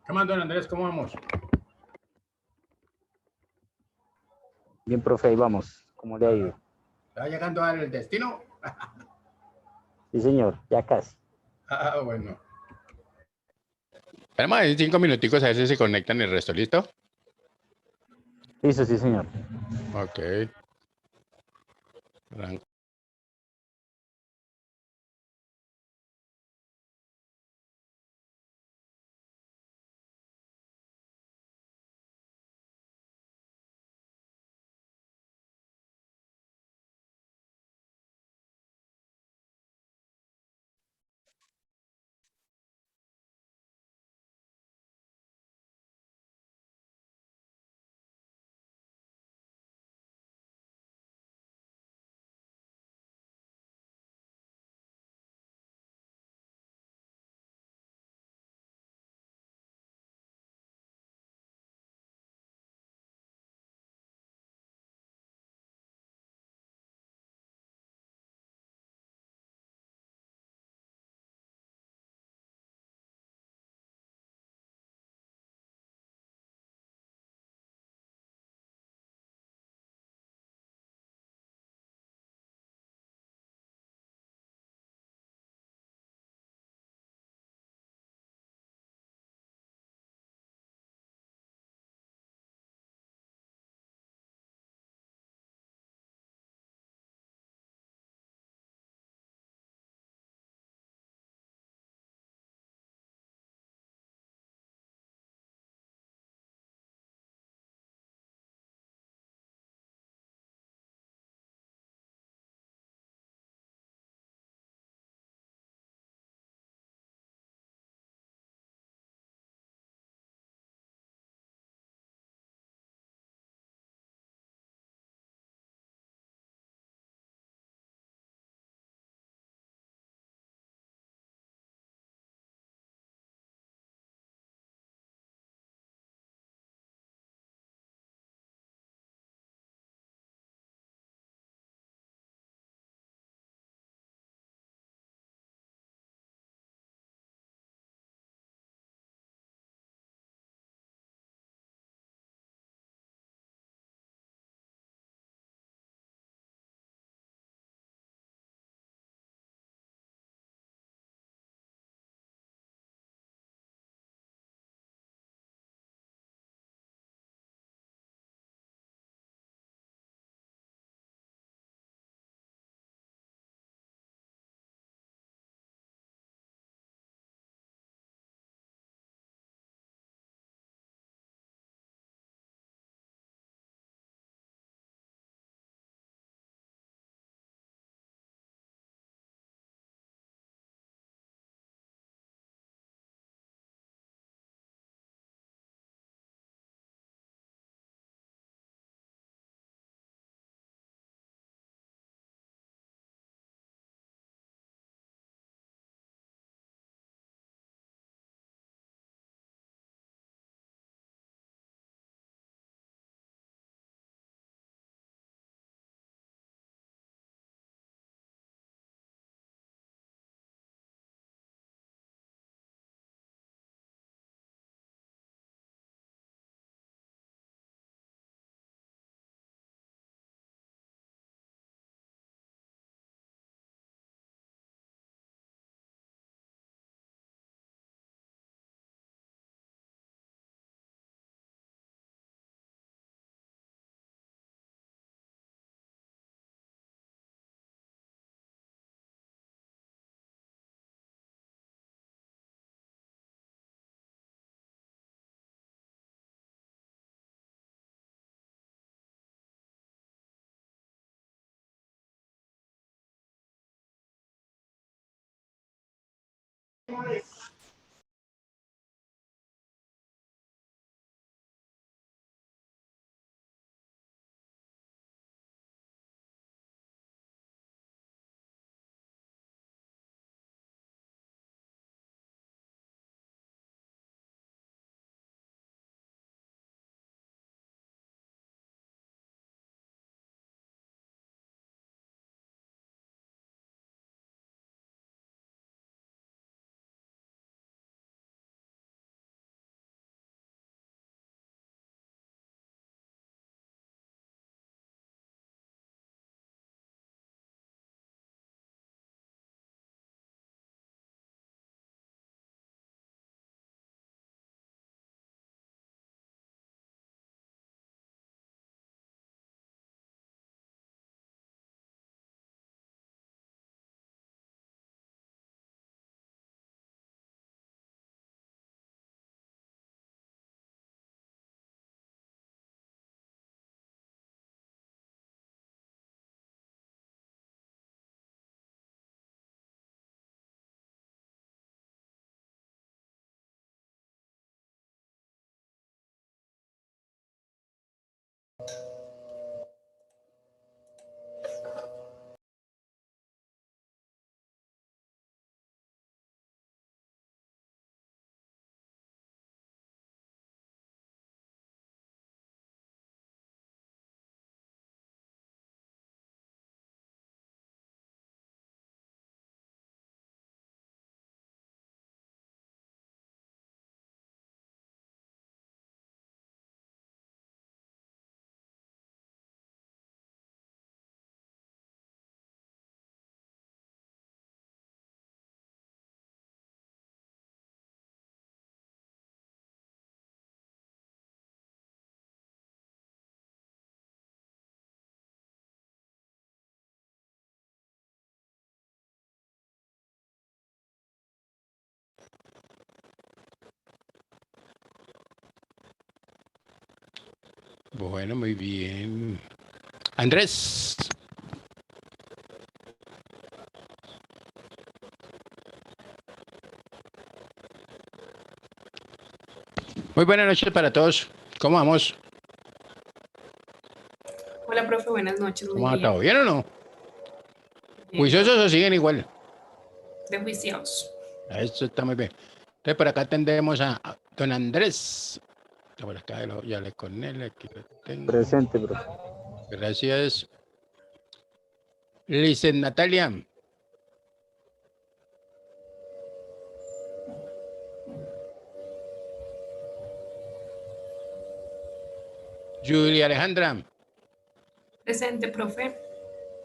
¿Qué más, don Andrés? ¿Cómo vamos? Bien, profe, ahí vamos. ¿Cómo le ha ido? ¿Está llegando al destino? Sí, señor, ya casi. Ah, bueno. Tenemos ahí 5 minuticos a ver si se conectan el resto, ¿listo? Listo, sí, señor. Ok. Arranco. Bueno, muy bien. Andrés. Muy buenas noches para todos. ¿Cómo vamos? Hola, profe, buenas noches, muy ¿Cómo va todo? bien. ¿Bien o no? Bien, ¿Juiciosos o siguen igual? de juiciados. Eso está muy bien. Entonces, por acá atendemos a don Andrés. Por acá ya le con él, aquí lo tengo. Presente, profe. Gracias. Licen Natalia. Julia Alejandra. Presente, profe.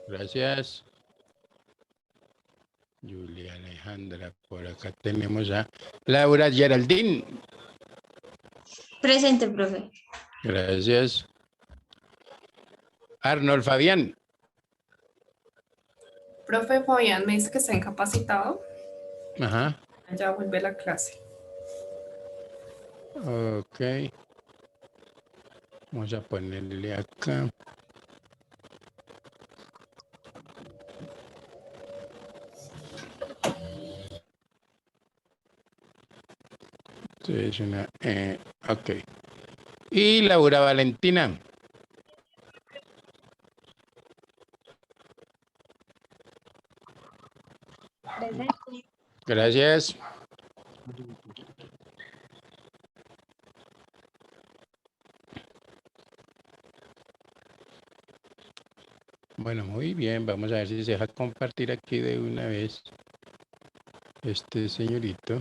Gracias. Julia Alejandra. Por acá tenemos a Laura Geraldine. Presente, profe. Gracias. Arnold Fabián. Profe Fabián me dice que está incapacitado. Ajá. Ya vuelve a la clase. Ok. Vamos a ponerle acá. Sí, es una. Ok. Y Laura Valentina. Presente. Gracias. Bueno, muy bien. Vamos a ver si se deja compartir aquí de una vez este señorito.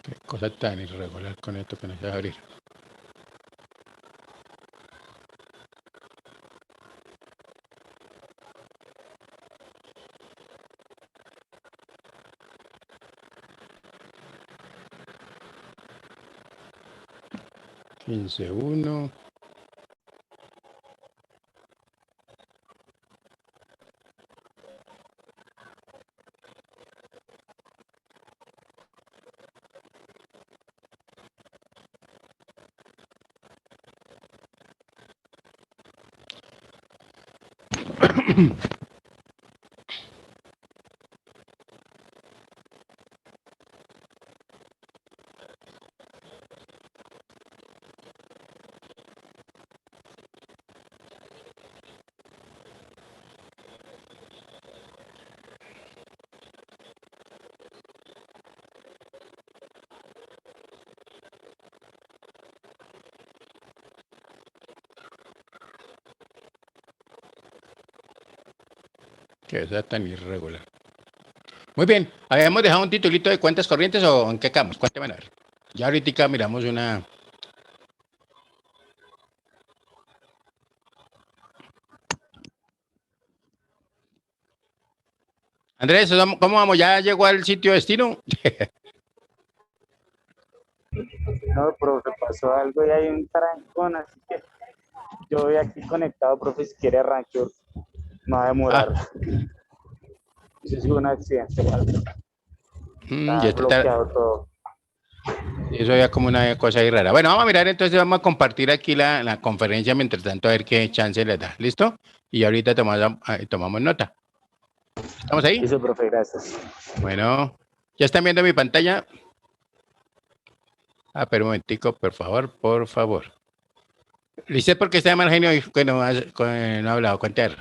Qué cosa tan irregular con esto que no se va a abrir. Quince uno. Que sea tan irregular. Muy bien, habíamos dejado un titulito de cuentas corrientes o en qué quedamos, cuéntame a ver. Ya ahorita miramos una. Andrés, ¿cómo vamos? ¿Ya llegó al sitio destino? No, profe, pasó algo y hay un trancón, así que yo voy aquí conectado, profe, si quiere arranque, no va a demorar. Eso es un accidente, Ya está bloqueado todo. Eso ya como una cosa ahí rara. Bueno, vamos a mirar, entonces vamos a compartir aquí la conferencia, mientras tanto a ver qué chance les da. ¿Listo? Y ahorita tomamos nota. ¿Estamos ahí? Eso, profe, gracias. Bueno, ¿ya están viendo mi pantalla? Pero un momentico, por favor, por favor. ¿Listo? ¿Por qué está de mal genio y que no ha hablado? Cuéntame.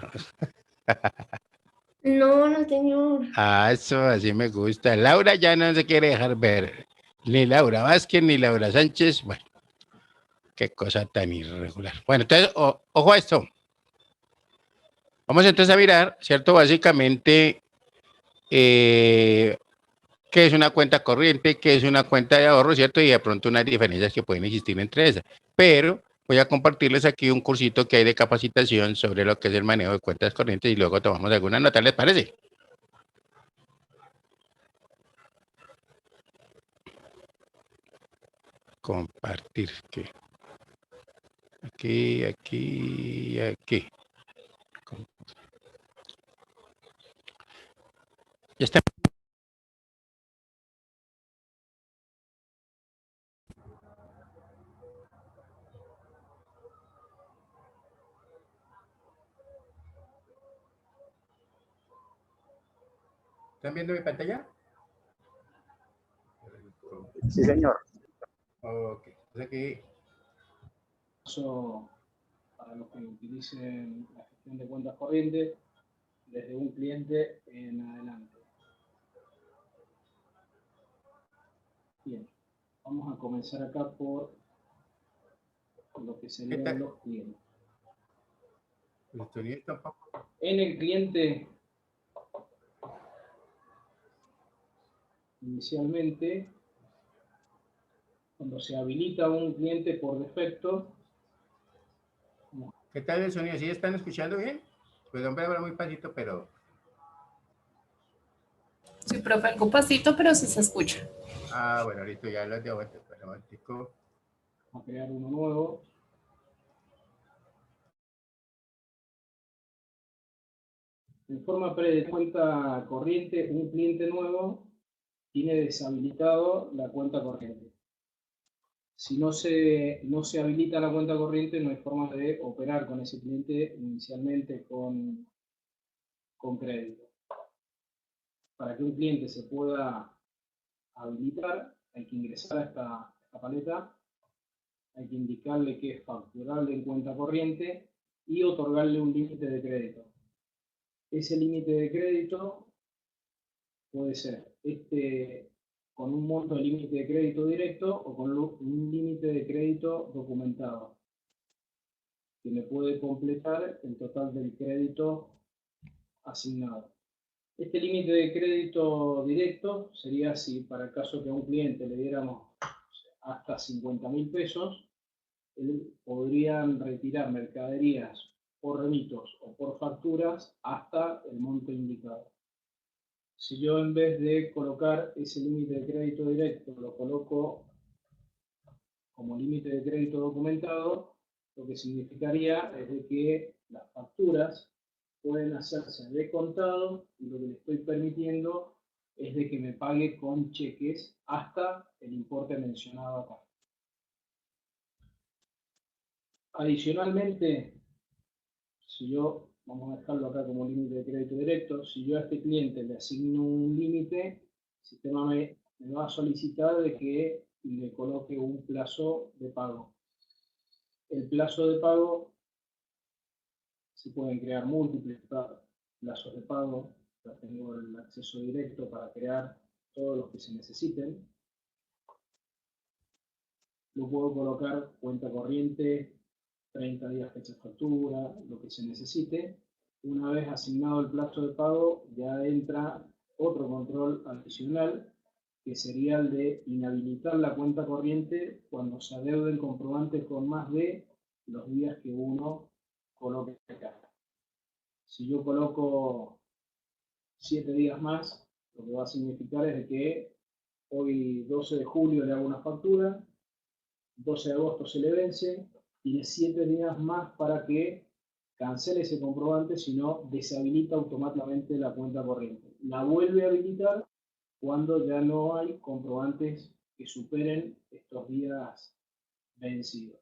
No, señor. Eso, así me gusta. Laura ya no se quiere dejar ver. Ni Laura Vázquez, ni Laura Sánchez. Bueno, qué cosa tan irregular. Bueno, entonces, ojo a esto. Vamos entonces a mirar, ¿cierto? Básicamente, qué es una cuenta corriente, qué es una cuenta de ahorro, ¿cierto? Y de pronto unas diferencias que pueden existir entre esas. Pero voy a compartirles aquí un cursito que hay de capacitación sobre lo que es el manejo de cuentas corrientes y luego tomamos alguna nota, ¿les parece? Compartir, ¿qué? Aquí. Ya está. ¿Están viendo mi pantalla? Sí, señor. Ok. Aquí. Para los que utilicen la gestión de cuentas corrientes desde un cliente en adelante. Bien, vamos a comenzar acá por lo que serían los clientes. En el cliente, inicialmente, cuando se habilita un cliente por defecto. ¿Qué tal el sonido? ¿Sí están escuchando bien? Pues hombre, habla muy pasito, pero... Sí, profe, algo pasito, pero sí se escucha. Bueno, listo, ya lo de vuelta. A crear uno nuevo. En forma de cuenta corriente, un cliente nuevo tiene deshabilitado la cuenta corriente. Si no se habilita la cuenta corriente, no hay forma de operar con ese cliente inicialmente con crédito. Para que un cliente se pueda habilitar, hay que ingresar a esta paleta, hay que indicarle que es facturable en cuenta corriente y otorgarle un límite de crédito. Ese límite de crédito puede ser con un monto de límite de crédito directo o con un límite de crédito documentado, que me puede completar el total del crédito asignado. Este límite de crédito directo sería si para el caso que a un cliente le diéramos hasta 50.000 pesos, él podrían retirar mercaderías por remitos o por facturas hasta el monto indicado. Si yo en vez de colocar ese límite de crédito directo lo coloco como límite de crédito documentado, lo que significaría es de que las facturas pueden hacerse de contado y lo que le estoy permitiendo es de que me pague con cheques hasta el importe mencionado acá. Adicionalmente, si yo, vamos a dejarlo acá como límite de crédito directo, si yo a este cliente le asigno un límite, el sistema me va a solicitar de que le coloque un plazo de pago. El plazo de pago, se pueden crear múltiples plazos de pago. Ya tengo el acceso directo para crear todos los que se necesiten. Lo puedo colocar cuenta corriente, 30 días fecha factura, lo que se necesite. Una vez asignado el plazo de pago, ya entra otro control adicional, que sería el de inhabilitar la cuenta corriente cuando se adeuden comprobantes con más de los días que uno coloque acá. Si yo coloco 7 días más, lo que va a significar es de que hoy 12 de julio le hago una factura, 12 de agosto se le vence, tiene 7 días más para que cancele ese comprobante, si no deshabilita automáticamente la cuenta corriente. La vuelve a habilitar cuando ya no hay comprobantes que superen estos días vencidos.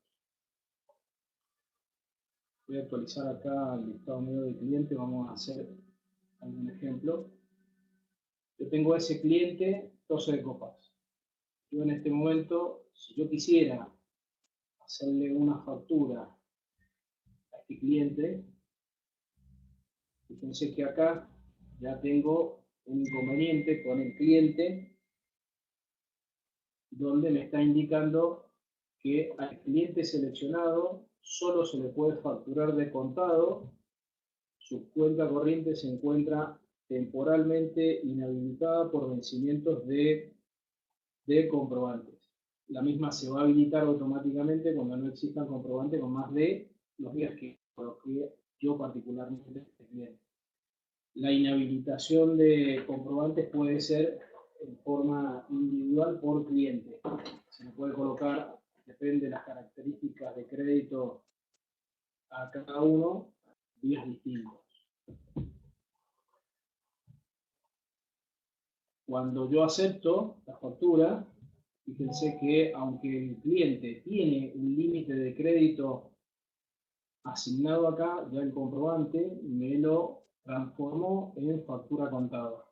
Voy a actualizar acá el listado mío de clientes, vamos a hacer algún ejemplo. Yo tengo ese cliente 12 de copas. Yo en este momento, si yo quisiera hacerle una factura a este cliente, fíjense que acá ya tengo un inconveniente con el cliente donde me está indicando que al cliente seleccionado solo se le puede facturar de contado, su cuenta corriente se encuentra temporalmente inhabilitada por vencimientos de comprobantes. La misma se va a habilitar automáticamente cuando no existan comprobantes con más de los días que coloqué yo particularmente este cliente. La inhabilitación de comprobantes puede ser en forma individual por cliente. Se le puede colocar, depende de las características de crédito a cada uno, días distintos. Cuando yo acepto la factura, fíjense que aunque el cliente tiene un límite de crédito asignado acá, ya el comprobante me lo transformó en factura contada.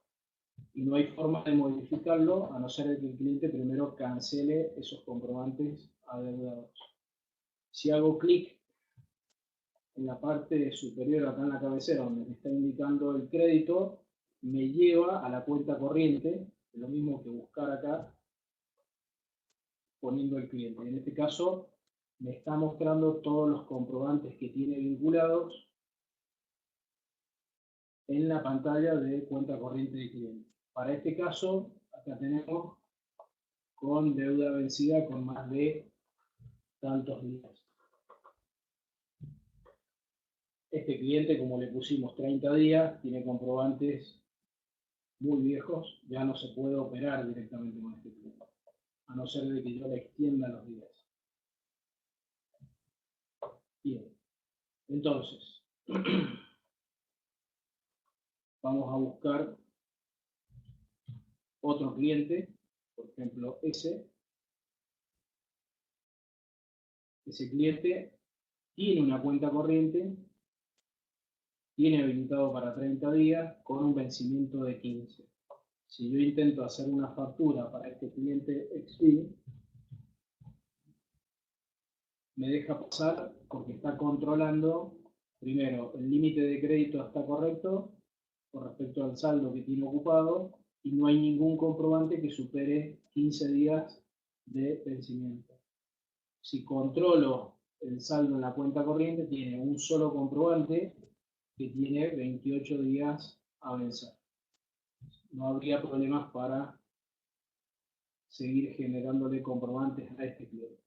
Y no hay forma de modificarlo a no ser que el cliente primero cancele esos comprobantes adeudados. Si hago clic en la parte superior acá en la cabecera donde me está indicando el crédito, me lleva a la cuenta corriente, lo mismo que buscar acá poniendo el cliente. En este caso me está mostrando todos los comprobantes que tiene vinculados en la pantalla de cuenta corriente de cliente. Para este caso, acá tenemos con deuda vencida con más de tantos días. Este cliente, como le pusimos 30 días, tiene comprobantes muy viejos, ya no se puede operar directamente con este cliente, a no ser de que yo le extienda los días. Bien, entonces, vamos a buscar otro cliente, por ejemplo ese cliente tiene una cuenta corriente, tiene habilitado para 30 días con un vencimiento de 15. Si yo intento hacer una factura para este cliente XP, me deja pasar porque está controlando, primero, el límite de crédito está correcto con respecto al saldo que tiene ocupado y no hay ningún comprobante que supere 15 días de vencimiento. Si controlo el saldo en la cuenta corriente, tiene un solo comprobante que tiene 28 días a vencer. No habría problemas para seguir generándole comprobantes a este cliente.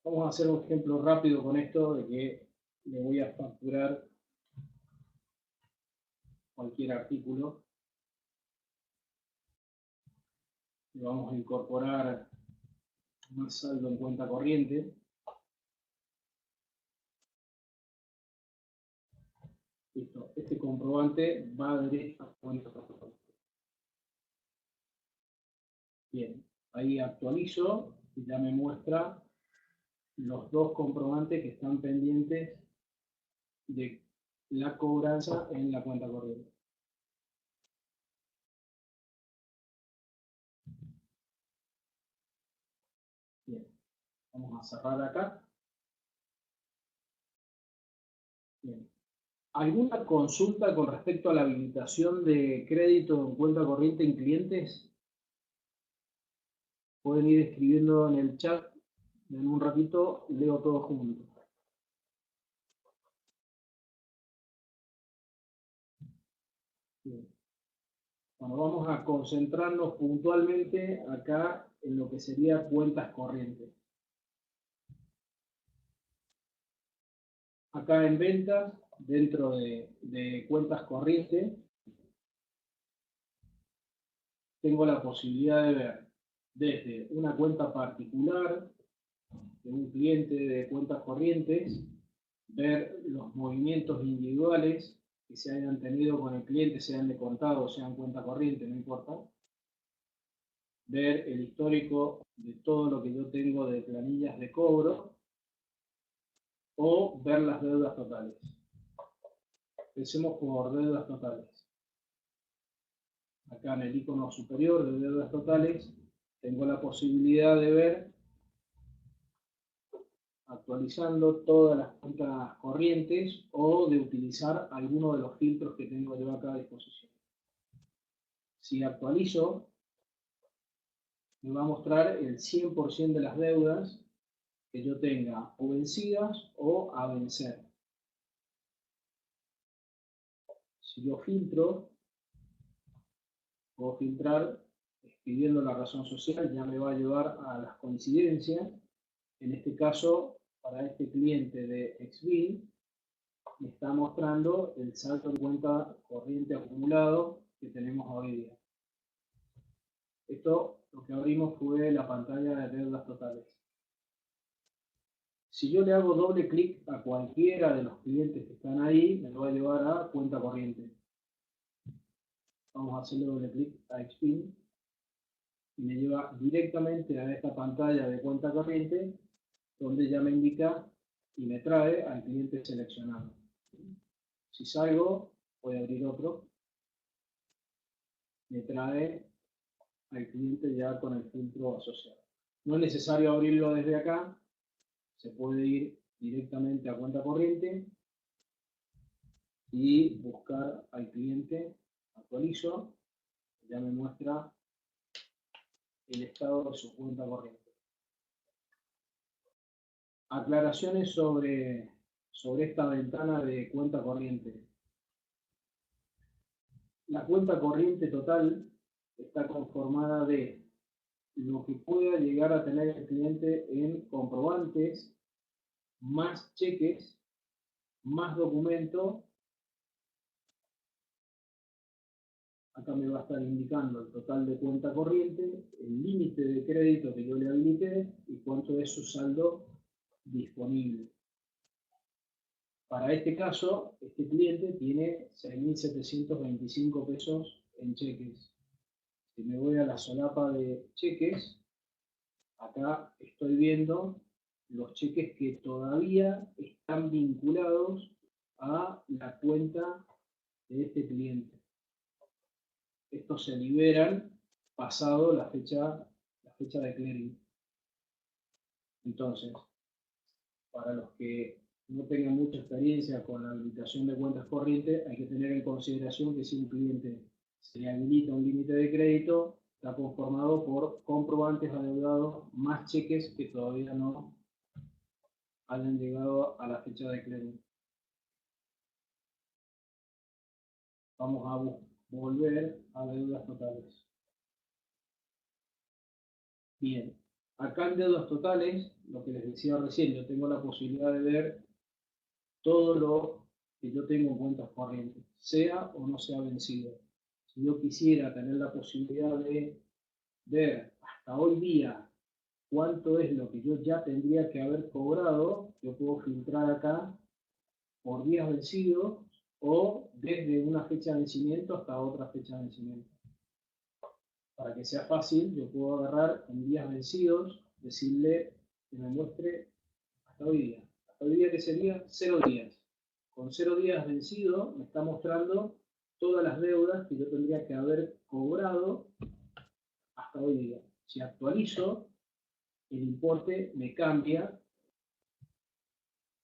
Vamos a hacer un ejemplo rápido con esto de que le voy a facturar cualquier artículo. Le vamos a incorporar un saldo en cuenta corriente. Listo. Este comprobante va derecho a la cuenta corriente. Bien, ahí actualizo y ya me muestra los dos comprobantes que están pendientes de la cobranza en la cuenta corriente. Bien, vamos a cerrar acá. Bien. ¿Alguna consulta con respecto a la habilitación de crédito en cuenta corriente en clientes? Pueden ir escribiendo en el chat. En un ratito leo todo junto. Bien. Bueno, vamos a concentrarnos puntualmente acá en lo que sería cuentas corrientes. Acá en ventas, dentro de cuentas corrientes, tengo la posibilidad de ver desde una cuenta particular de un cliente de cuentas corrientes, ver los movimientos individuales que se hayan tenido con el cliente, sean de contado o sean cuenta corriente, no importa. Ver el histórico de todo lo que yo tengo de planillas de cobro o ver las deudas totales. Empecemos por deudas totales. Acá en el icono superior de deudas totales tengo la posibilidad de ver, actualizando todas las cuentas corrientes o de utilizar alguno de los filtros que tengo yo acá a disposición. Si actualizo, me va a mostrar el 100% de las deudas que yo tenga o vencidas o a vencer. Si yo filtro, puedo filtrar escribiendo la razón social, ya me va a llevar a las coincidencias. En este caso, para este cliente de Xbill, me está mostrando el saldo de cuenta corriente acumulado que tenemos hoy día. Esto lo que abrimos fue la pantalla de deudas totales. Si yo le hago doble clic a cualquiera de los clientes que están ahí, me lo va a llevar a cuenta corriente. Vamos a hacerle doble clic a Xpin y me lleva directamente a esta pantalla de cuenta corriente, donde ya me indica y me trae al cliente seleccionado. Si salgo, voy a abrir otro, me trae al cliente ya con el filtro asociado. No es necesario abrirlo desde acá, se puede ir directamente a cuenta corriente y buscar al cliente, actualizo, ya me muestra el estado de su cuenta corriente. Aclaraciones sobre esta ventana de cuenta corriente. La cuenta corriente total está conformada de lo que pueda llegar a tener el cliente en comprobantes, más cheques, más documento. Acá me va a estar indicando el total de cuenta corriente, el límite de crédito que yo le habilité y cuánto es su saldo disponible. Para este caso, este cliente tiene 6.725 pesos en cheques. Si me voy a la solapa de cheques, acá estoy viendo los cheques que todavía están vinculados a la cuenta de este cliente. Estos se liberan pasado la fecha de clearing. Entonces, para los que no tengan mucha experiencia con la habilitación de cuentas corrientes, hay que tener en consideración que si un cliente se le habilita un límite de crédito, está conformado por comprobantes adeudados más cheques que todavía no hayan llegado a la fecha de clearing. Vamos a volver a deudas totales. Bien, acá en deudas totales, lo que les decía recién, yo tengo la posibilidad de ver todo lo que yo tengo en cuentas corrientes, sea o no sea vencido. Si yo quisiera tener la posibilidad de ver hasta hoy día cuánto es lo que yo ya tendría que haber cobrado, yo puedo filtrar acá por días vencidos o desde una fecha de vencimiento hasta otra fecha de vencimiento. Para que sea fácil, yo puedo agarrar en días vencidos, decirle que me muestre hasta hoy día. Hasta hoy día, que sería 0 días. Con 0 días vencido, me está mostrando todas las deudas que yo tendría que haber cobrado hasta hoy día. Si actualizo, el importe me cambia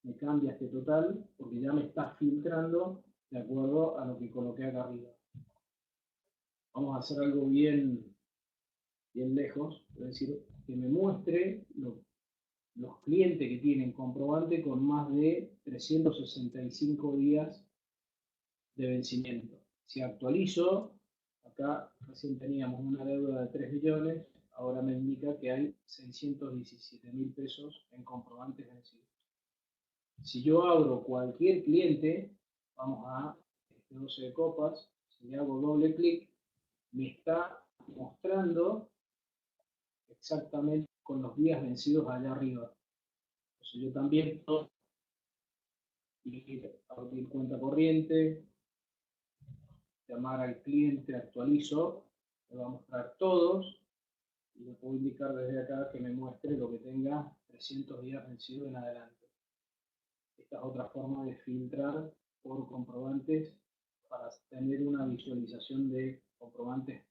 este total, porque ya me está filtrando de acuerdo a lo que coloqué acá arriba. Vamos a hacer algo bien lejos, es decir, que me muestre los clientes que tienen comprobante con más de 365 días de vencimiento. Si actualizo, acá recién teníamos una deuda de 3 millones, ahora me indica que hay 617.000 pesos en comprobantes vencidos. Si yo abro cualquier cliente, vamos a este 12 de copas, si le hago doble clic, me está mostrando exactamente con los días vencidos allá arriba. Entonces yo también puedo ir a abrir cuenta corriente, llamar al cliente, actualizo, me va a mostrar todos y le puedo indicar desde acá que me muestre lo que tenga 300 días vencidos en adelante. Esta es otra forma de filtrar por comprobantes para tener una visualización de comprobantes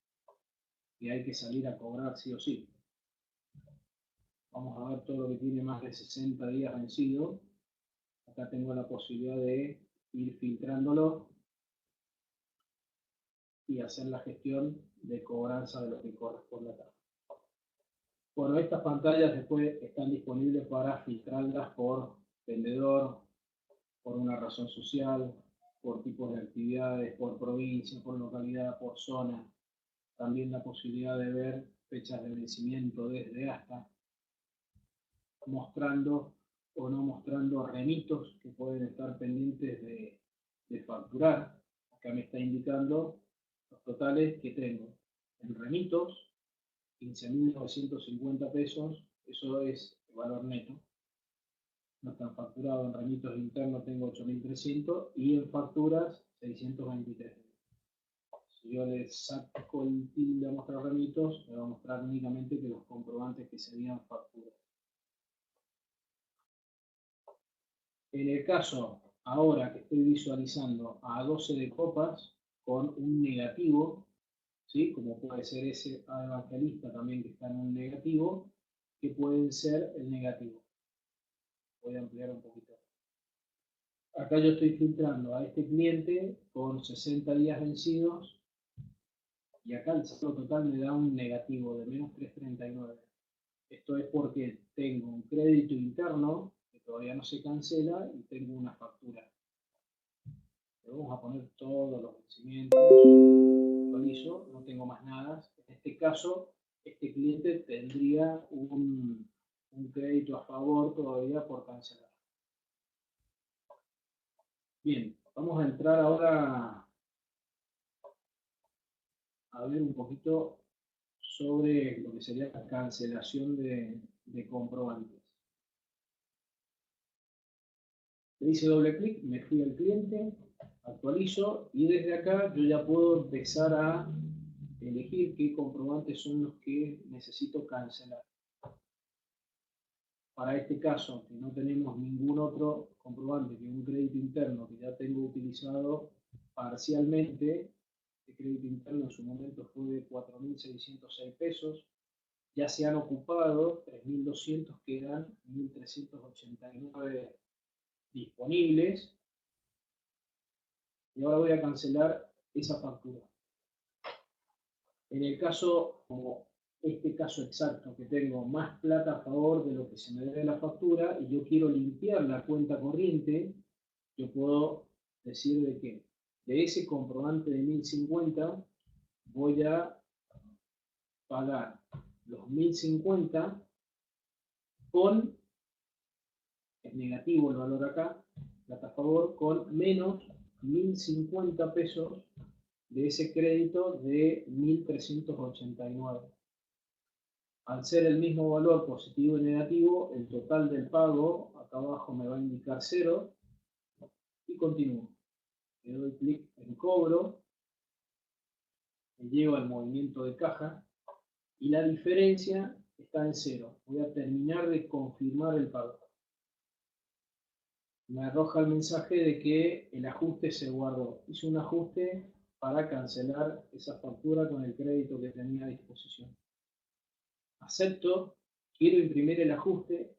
que hay que salir a cobrar sí o sí. Vamos a ver todo lo que tiene más de 60 días vencido. Acá tengo la posibilidad de ir filtrándolo y hacer la gestión de cobranza de lo que corresponde acá. Bueno, estas pantallas después están disponibles para filtrarlas por vendedor, por una razón social, por tipos de actividades, por provincia, por localidad, por zona. También la posibilidad de ver fechas de vencimiento desde hasta, mostrando o no mostrando remitos que pueden estar pendientes de facturar. Acá me está indicando los totales que tengo en remitos, 15.950 pesos, eso es el valor neto. No están facturados. En remitos internos tengo 8.300 y en facturas 623. Si yo le saco el tilde a mostrar remitos, me va a mostrar únicamente que los comprobantes que serían facturas. En el caso ahora que estoy visualizando a 12 de copas con un negativo, ¿sí? Como puede ser ese evangelista también que está en un negativo, que pueden ser el negativo. Voy a ampliar un poquito. Acá yo estoy filtrando a este cliente con 60 días vencidos y acá el saldo total me da un negativo de menos 339. Esto es porque tengo un crédito interno que todavía no se cancela y tengo una factura. Le vamos a poner todos los vencimientos, actualizo, no tengo más nada. En este caso, este cliente tendría un crédito a favor todavía por cancelar. Bien, vamos a entrar ahora a ver un poquito sobre lo que sería la cancelación de comprobantes. Le hice doble clic, me fui al cliente, actualizo y desde acá yo ya puedo empezar a elegir qué comprobantes son los que necesito cancelar. Para este caso, que no tenemos ningún otro comprobante que un crédito interno que ya tengo utilizado parcialmente, el crédito interno en su momento fue de 4.606 pesos, ya se han ocupado 3.200, quedan 1.389 disponibles, y ahora voy a cancelar esa factura. En el caso, como este caso exacto, que tengo más plata a favor de lo que se me debe la factura y yo quiero limpiar la cuenta corriente, yo puedo decir de que de ese comprobante de 1.050 voy a pagar los 1.050 con, es negativo el valor acá, plata a favor, con menos 1.050 pesos de ese crédito de 1.389. Al ser el mismo valor positivo y negativo, el total del pago acá abajo me va a indicar 0 y continúo. Le doy clic en cobro, me lleva al movimiento de caja y la diferencia está en 0. Voy a terminar de confirmar el pago. Me arroja el mensaje de que el ajuste se guardó. Hice un ajuste para cancelar esa factura con el crédito que tenía a disposición. Acepto, quiero imprimir el ajuste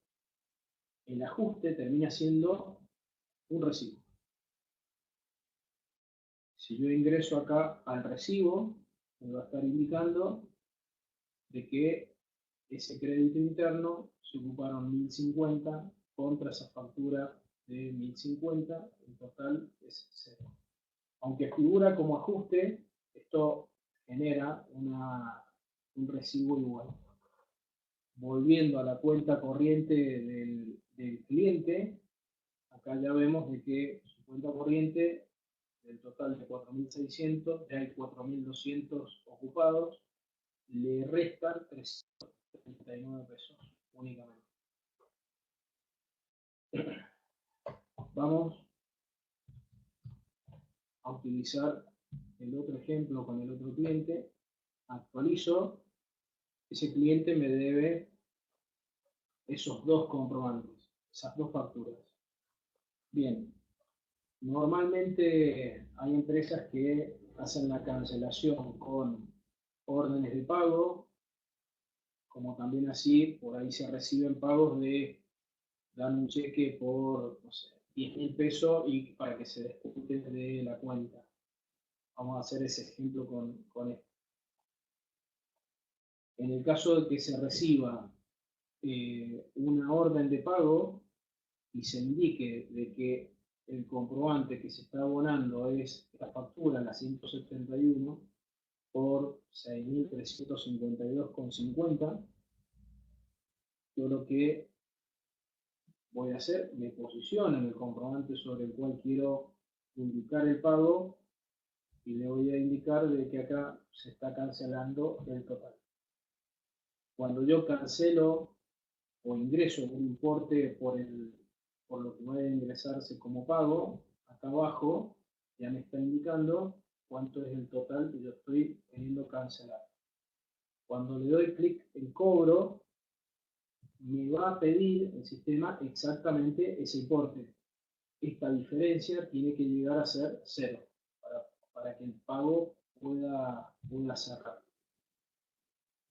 termina siendo un recibo. Si yo ingreso acá al recibo, me va a estar indicando de que ese crédito interno se ocuparon 1.050 contra esa factura de 1.050, el total es 0. Aunque figura como ajuste, esto genera un residuo igual. Volviendo a la cuenta corriente del cliente, acá ya vemos de que su cuenta corriente, del total de 4.600, ya hay 4.200 ocupados, le restan 339 pesos únicamente. Vamos a utilizar el otro ejemplo con el otro cliente. Actualizo, ese cliente me debe esos dos comprobantes, esas dos facturas. Bien, normalmente hay empresas que hacen la cancelación con órdenes de pago, como también así, por ahí se reciben pagos de dan un cheque por, no sé, 10.000 pesos y para que se descuente de la cuenta. Vamos a hacer ese ejemplo con esto. En el caso de que se reciba una orden de pago y se indique de que el comprobante que se está abonando es la factura, la 171, por 6.352,50, yo lo que voy a hacer, me posiciono en el comprobante sobre el cual quiero indicar el pago y le voy a indicar de que acá se está cancelando el total. Cuando yo cancelo o ingreso un importe por lo que va a ingresarse como pago, acá abajo ya me está indicando cuánto es el total que yo estoy queriendo cancelar. Cuando le doy clic en cobro, me va a pedir el sistema exactamente ese importe. Esta diferencia tiene que llegar a ser 0 para que el pago pueda cerrar.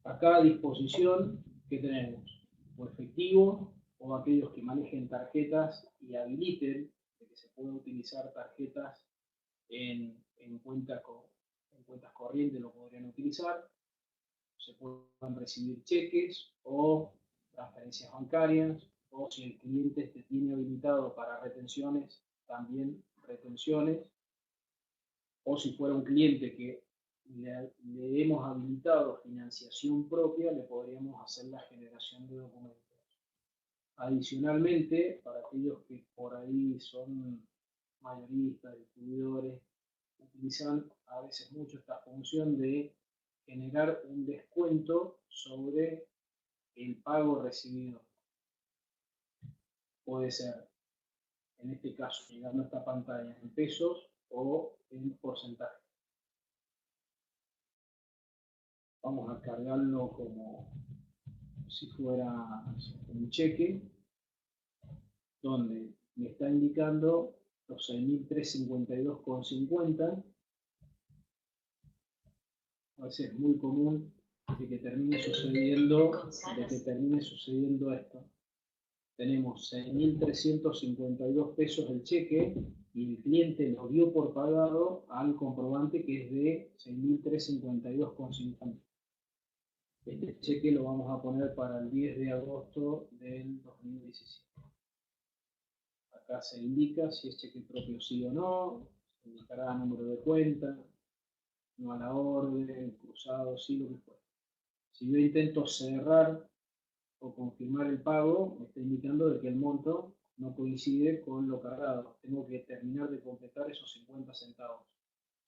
Acá a disposición, ¿qué tenemos? O efectivo, o aquellos que manejen tarjetas y habiliten de que se puedan utilizar tarjetas en cuentas corrientes, lo podrían utilizar. Se pueden recibir cheques o transferencias bancarias, o si el cliente tiene habilitado para retenciones, también retenciones, o si fuera un cliente que le hemos habilitado financiación propia, le podríamos hacer la generación de documentos. Adicionalmente, para aquellos que por ahí son mayoristas, distribuidores, utilizan a veces mucho esta función de generar un descuento sobre el pago recibido. Puede ser, en este caso, llegando a esta pantalla en pesos o en porcentaje. Vamos a cargarlo como si fuera un cheque, donde me está indicando los 6.352,50. A veces es muy común de que termine sucediendo esto. Tenemos 6.352 pesos el cheque y el cliente lo dio por pagado al comprobante que es de 6.352,50. Este cheque lo vamos a poner para el 10 de agosto del 2017. Acá se indica si es cheque propio sí o no, se indicará número de cuenta, no a la orden, cruzado, sí, lo que fuera. Si yo intento cerrar o confirmar el pago, me está indicando de que el monto no coincide con lo cargado. Tengo que terminar de completar esos 50 centavos.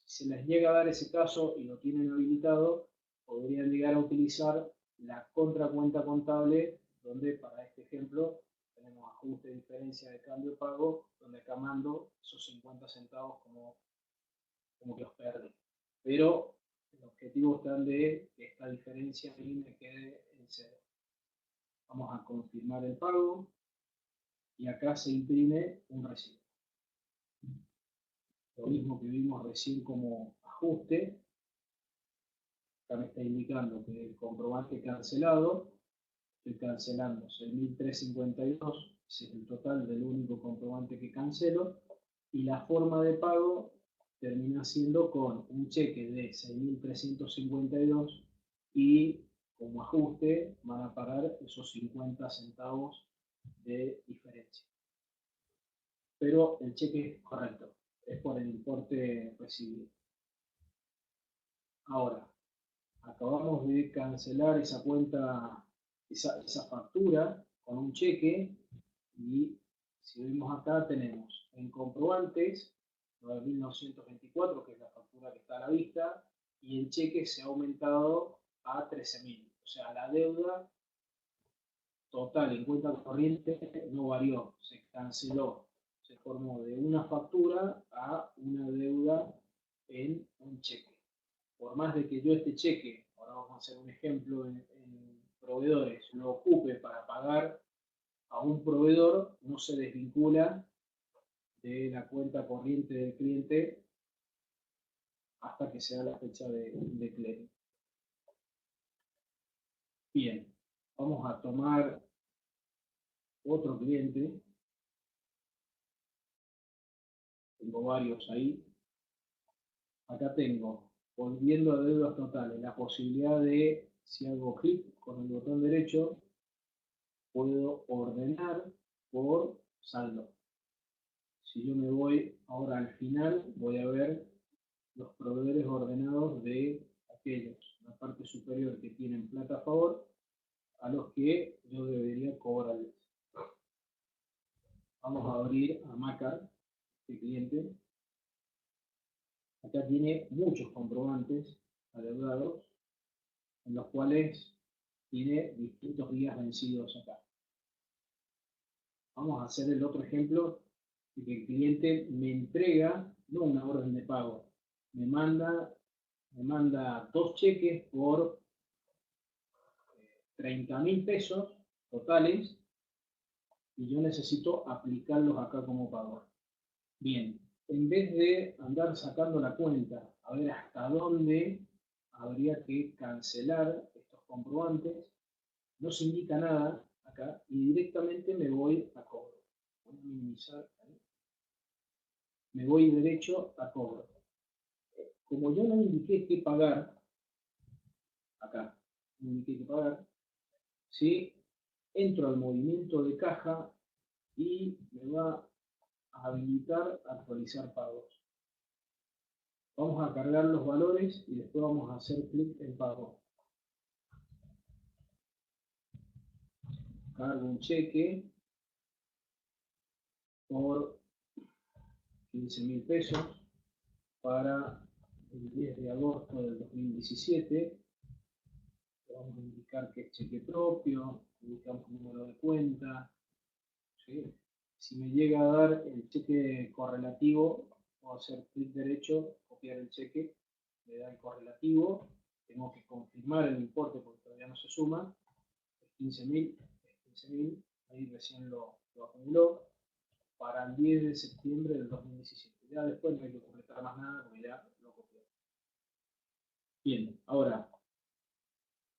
Si se les llega a dar ese caso y lo tienen habilitado, podrían llegar a utilizar la contracuenta contable, donde para este ejemplo tenemos ajuste, diferencia de cambio pago, donde acá mando esos 50 centavos como que los perdí. Pero el objetivo está de que esta diferencia a mí me quede en 0. Vamos a confirmar el pago y acá se imprime un recibo. Lo mismo que vimos recién como ajuste. Acá me está indicando que el comprobante cancelado, estoy cancelando 6.352, ese es el total del único comprobante que cancelo, y la forma de pago termina siendo con un cheque de 6.352 y como ajuste van a pagar esos 50 centavos de diferencia. Pero el cheque es correcto, es por el importe recibido. Ahora, acabamos de cancelar esa cuenta, esa factura con un cheque y si vemos acá tenemos en comprobantes 9.924, que es la factura que está a la vista, y el cheque se ha aumentado a 13.000. O sea, la deuda total en cuenta corriente no varió, se canceló, se formó de una factura a una deuda en un cheque. Por más de que yo este cheque, ahora vamos a hacer un ejemplo en proveedores, lo ocupe para pagar a un proveedor, no se desvincula de la cuenta corriente del cliente hasta que sea la fecha de clearing. Bien, vamos a tomar otro cliente. Tengo varios ahí. Acá tengo, volviendo a deudas totales, la posibilidad de, si hago clic con el botón derecho, puedo ordenar por saldo. Si yo me voy ahora al final, voy a ver los proveedores ordenados de aquellos, la parte superior que tienen plata a favor, a los que yo debería cobrarles. Vamos a abrir a Macar, este cliente. Acá tiene muchos comprobantes adeudados, en los cuales tiene distintos días vencidos acá. Vamos a hacer el otro ejemplo de que el cliente me entrega, no una orden de pago, me manda 2 cheques por 30.000 pesos totales y yo necesito aplicarlos acá como pago. Bien, en vez de andar sacando la cuenta a ver hasta dónde habría que cancelar estos comprobantes, no se indica nada acá y directamente me voy a cobro. Voy a minimizar ahí. Me voy derecho a cobro. Como yo no indiqué qué pagar, acá, no indiqué qué pagar, ¿sí? Entro al movimiento de caja y me va a habilitar actualizar pagos. Vamos a cargar los valores y después vamos a hacer clic en pago. Cargo un cheque por 15.000 pesos para el 10 de agosto del 2017. Vamos a indicar que es cheque propio, indicamos número de cuenta. ¿Sí? Si me llega a dar el cheque correlativo, puedo hacer clic derecho, copiar el cheque, me da el correlativo, tengo que confirmar el importe porque todavía no se suma, es 15.000, ahí recién lo acumuló, para el 10 de septiembre del 2017. Ya después no hay que completar más nada porque ya lo copié. Bien, ahora,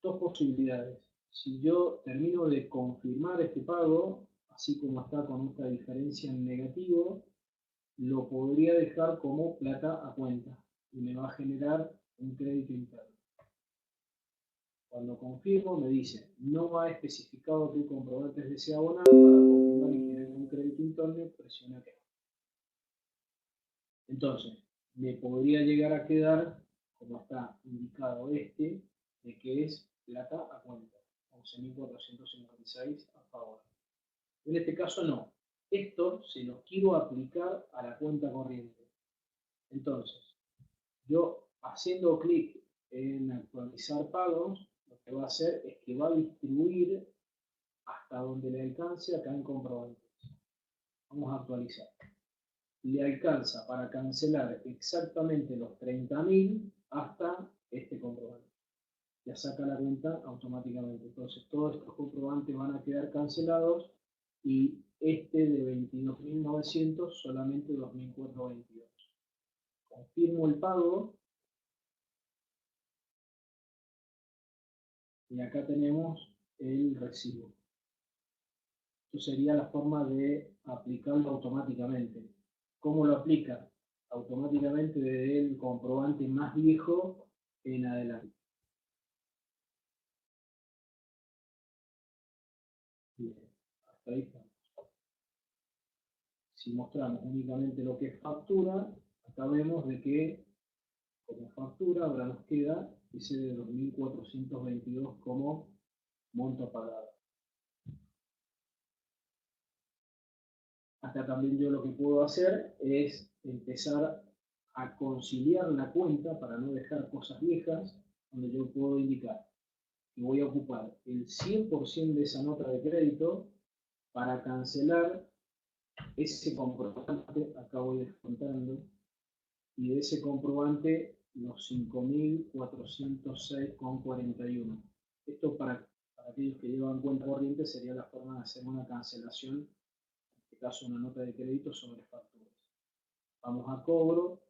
dos posibilidades. Si yo termino de confirmar este pago, así como está con esta diferencia en negativo, lo podría dejar como plata a cuenta y me va a generar un crédito interno. Cuando confirmo me dice, no ha especificado qué comprobantes desea abonar, para confirmar y generar un crédito interno, presiona aquí. Entonces, me podría llegar a quedar, como está indicado este, de que es plata a cuenta, 11.456 a favor. En este caso no. Esto se lo quiero aplicar a la cuenta corriente. Entonces, yo haciendo clic en actualizar pagos, lo que va a hacer es que va a distribuir hasta donde le alcance acá en comprobantes. Vamos a actualizar. Le alcanza para cancelar exactamente los 30.000 hasta este comprobante. Ya saca la cuenta automáticamente. Entonces todos estos comprobantes van a quedar cancelados y este de 22.900 solamente 2.422. Confirmo el pago y acá tenemos el recibo. Esto sería la forma de aplicarlo automáticamente. ¿Cómo lo aplica? Automáticamente desde el comprobante más viejo en adelante. Bien, hasta ahí estamos. Si mostramos únicamente lo que es factura, acá vemos de que como factura ahora nos queda ese de 2.422 como monto pagado. Acá también yo lo que puedo hacer es empezar a conciliar la cuenta para no dejar cosas viejas, donde yo puedo indicar que voy a ocupar el 100% de esa nota de crédito para cancelar ese comprobante, acá voy descontando, y de ese comprobante los 5.406,41. Esto para aquellos que llevan cuenta corriente sería la forma de hacer una cancelación, en este caso una nota de crédito sobre facturas. Vamos a cobro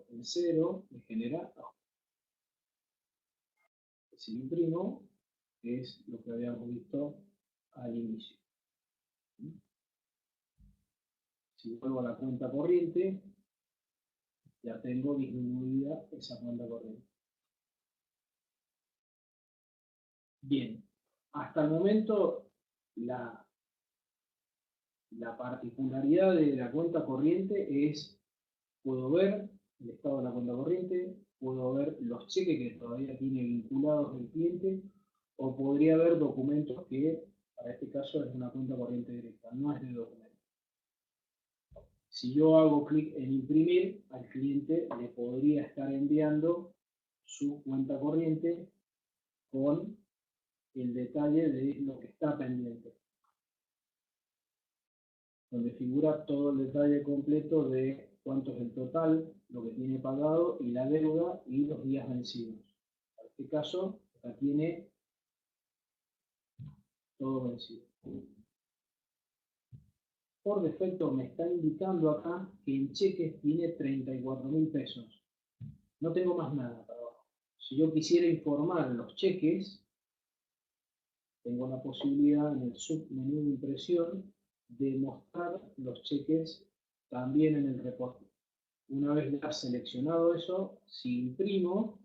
en cero, me genera, si imprimo, es lo que habíamos visto al inicio. Si vuelvo a la cuenta corriente, ya tengo disminuida esa cuenta corriente. Bien, hasta el momento la particularidad de la cuenta corriente es, puedo ver el estado de la cuenta corriente, puedo ver los cheques que todavía tiene vinculados el cliente, o podría ver documentos que, para este caso, es una cuenta corriente directa, no es de documento. Si yo hago clic en imprimir, al cliente le podría estar enviando su cuenta corriente con el detalle de lo que está pendiente, donde figura todo el detalle completo de cuánto es el total, lo que tiene pagado y la deuda y los días vencidos. En este caso, acá tiene todo vencido. Por defecto me está indicando acá que en cheques tiene 34.000 pesos. No tengo más nada para abajo. Si yo quisiera informar los cheques, tengo la posibilidad en el submenú de impresión de mostrar los cheques también en el reporte. Una vez ya seleccionado eso, si imprimo,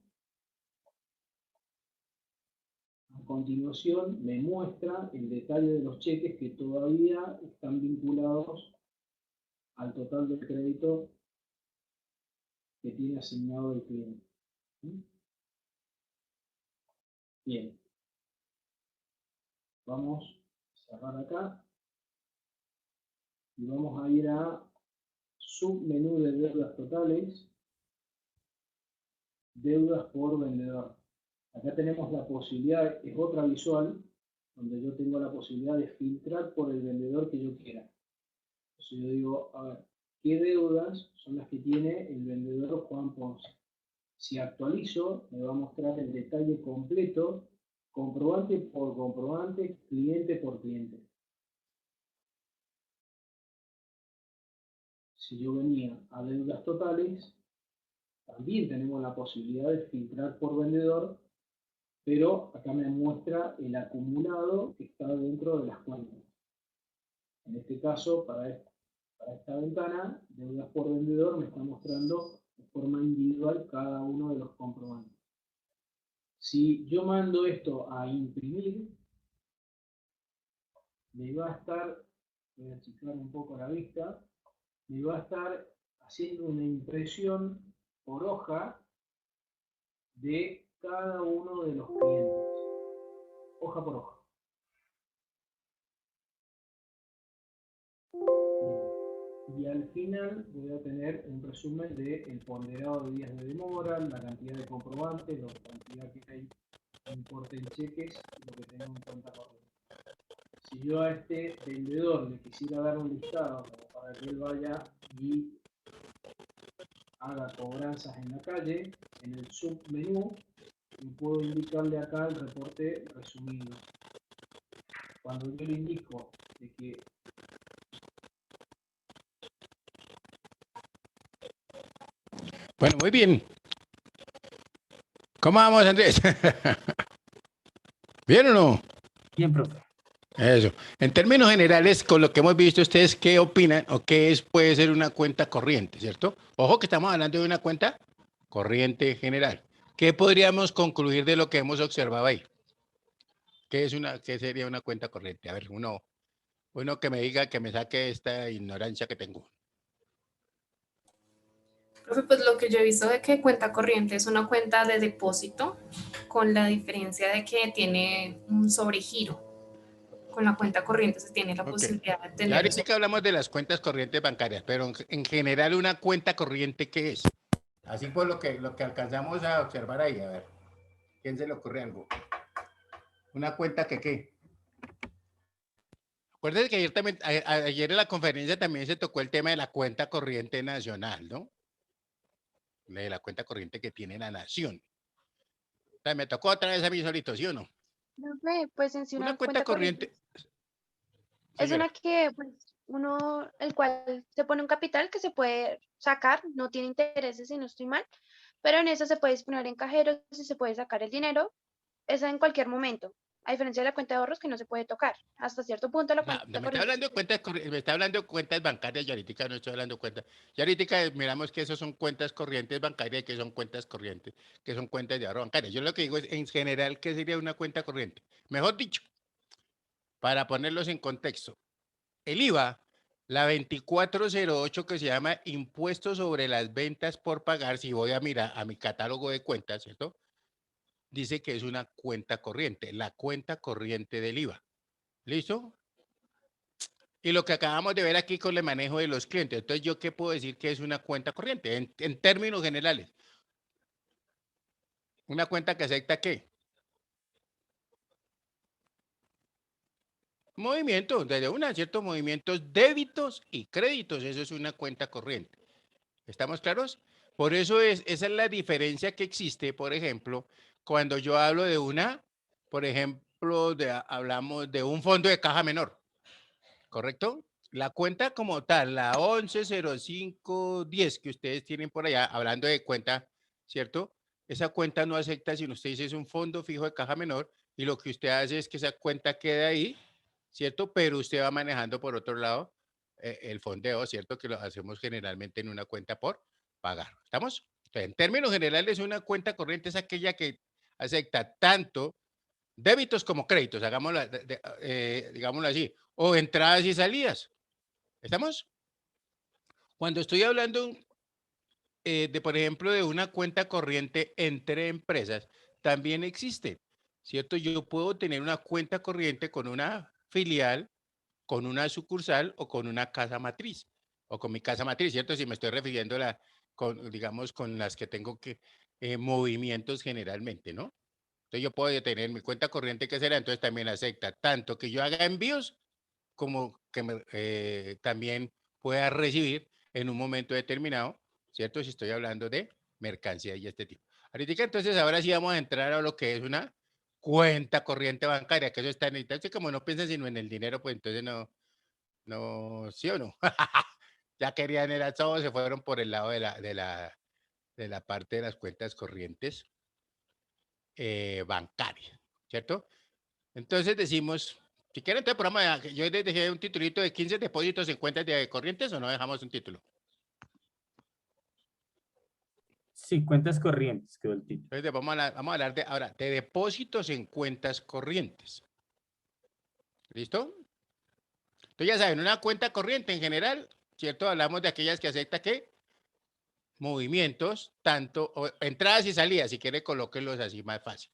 a continuación me muestra el detalle de los cheques que todavía están vinculados al total del crédito que tiene asignado el cliente. Bien. Vamos a cerrar acá y vamos a ir a submenú de deudas totales, deudas por vendedor. Acá tenemos la posibilidad, es otra visual, donde yo tengo la posibilidad de filtrar por el vendedor que yo quiera. Entonces yo digo, a ver, ¿qué deudas son las que tiene el vendedor Juan Ponce? Si actualizo, me va a mostrar el detalle completo, comprobante por comprobante, cliente por cliente. Si yo venía a deudas totales, también tenemos la posibilidad de filtrar por vendedor, pero acá me muestra el acumulado que está dentro de las cuentas. En este caso, para esta ventana, deudas por vendedor me está mostrando de forma individual cada uno de los comprobantes. Si yo mando esto a imprimir, me va a estar, voy a achicar un poco la vista, me va a estar haciendo una impresión por hoja de cada uno de los clientes, hoja por hoja. Y al final voy a tener un resumen del ponderado de días de demora, la cantidad de comprobantes, la cantidad que hay en importe en cheques y lo que tengo en cuenta corriente. Si yo a este vendedor le quisiera dar un listado como para que él vaya y haga cobranzas en la calle, en el submenú, y puedo indicarle acá el reporte resumido. Cuando yo le indico de que Bueno, muy bien. ¿Cómo vamos, Andrés? ¿Bien o no? Bien, profe. Eso. En términos generales, con lo que hemos visto, ¿ustedes qué opinan o qué puede ser una cuenta corriente, cierto? Ojo que estamos hablando de una cuenta corriente general. ¿Qué podríamos concluir de lo que hemos observado ahí? ¿Qué sería una cuenta corriente? A ver, uno Uno que me diga, que me saque esta ignorancia que tengo. Profe, pues lo que yo he visto de que cuenta corriente es una cuenta de depósito con la diferencia de que tiene un sobregiro. Con la cuenta corriente se tiene la Ok. posibilidad de Ya tener un ahorita hablamos de las cuentas corrientes bancarias, pero en general una cuenta corriente, ¿qué es? Así por lo que alcanzamos a observar ahí, a ver, ¿quién se le ocurre algo? Una cuenta que, ¿qué? Acuérdense que ayer, también, ayer en la conferencia también se tocó el tema de la cuenta corriente nacional, ¿no? De la cuenta corriente que tiene la nación. O sea, me tocó otra vez a mí solito, ¿sí o no? Profe, pues en sí Una una cuenta cuenta corriente corriente, es señora. una que pues uno, el cual se pone un capital que se puede sacar, no tiene intereses si no estoy mal, pero en eso se puede disponer en cajeros y se puede sacar el dinero, esa en cualquier momento, a diferencia de la cuenta de ahorros que no se puede tocar. Hasta cierto punto la No, cuenta me está corriente hablando de cuentas, me está hablando de cuentas bancarias, y ahorita no estoy hablando de cuentas. Y ahorita miramos que esos son cuentas corrientes bancarias y que son cuentas corrientes, que son cuentas de ahorro bancarias. Yo lo que digo es, en general, ¿qué sería una cuenta corriente? Mejor dicho, para ponerlos en contexto, el IVA, la 2408 que se llama Impuesto sobre las Ventas por Pagar, si voy a mirar a mi catálogo de cuentas, ¿cierto? Dice que es una cuenta corriente, la cuenta corriente del IVA. ¿Listo? Y lo que acabamos de ver aquí con el manejo de los clientes. Entonces, ¿yo qué puedo decir que es una cuenta corriente? En términos generales, ¿una cuenta que acepta qué? Movimientos, desde una, ciertos movimientos, débitos y créditos. Eso es una cuenta corriente. ¿Estamos claros? Por eso esa es la diferencia que existe, por ejemplo, cuando yo hablo de una, por ejemplo, hablamos de un fondo de caja menor. ¿Correcto? La cuenta como tal, la 110510 que ustedes tienen por allá, hablando de cuenta, ¿cierto? Esa cuenta no acepta si usted dice es un fondo fijo de caja menor y lo que usted hace es que esa cuenta quede ahí, ¿cierto? Pero usted va manejando por otro lado el fondeo, ¿cierto? Que lo hacemos generalmente en una cuenta por pagar. ¿Estamos? Entonces, en términos generales, una cuenta corriente es aquella que acepta tanto débitos como créditos, hagámoslo, digámoslo así, o entradas y salidas. ¿Estamos? Cuando estoy hablando de, por ejemplo, de una cuenta corriente entre empresas, también existe, ¿cierto? Yo puedo tener una cuenta corriente con una filial, con una sucursal o con una casa matriz, o con mi casa matriz, ¿cierto? Si me estoy refiriendo con, digamos, con las que tengo que movimientos generalmente, ¿no? Entonces yo puedo tener mi cuenta corriente que será, entonces también acepta tanto que yo haga envíos como que también pueda recibir en un momento determinado, ¿cierto? Si estoy hablando de mercancía y este tipo. Ahorita entonces ahora sí vamos a entrar a lo que es una cuenta corriente bancaria, que eso está en entonces como no piensan sino en el dinero, pues entonces no, ¿sí o no? Ya querían era todo, se fueron por el lado de la parte de las cuentas corrientes bancarias, ¿cierto? Entonces decimos, si quieren, entonces programa, yo les dejé un titulito de 15 depósitos en cuentas de corrientes o no dejamos un título. Sí, cuentas corrientes, quedó el título. Entonces vamos a hablar ahora de depósitos en cuentas corrientes. ¿Listo? Entonces ya saben, una cuenta corriente en general, ¿cierto? Hablamos de aquellas que acepta que movimientos, tanto entradas y salidas, si quiere colóquenlos así más fácil.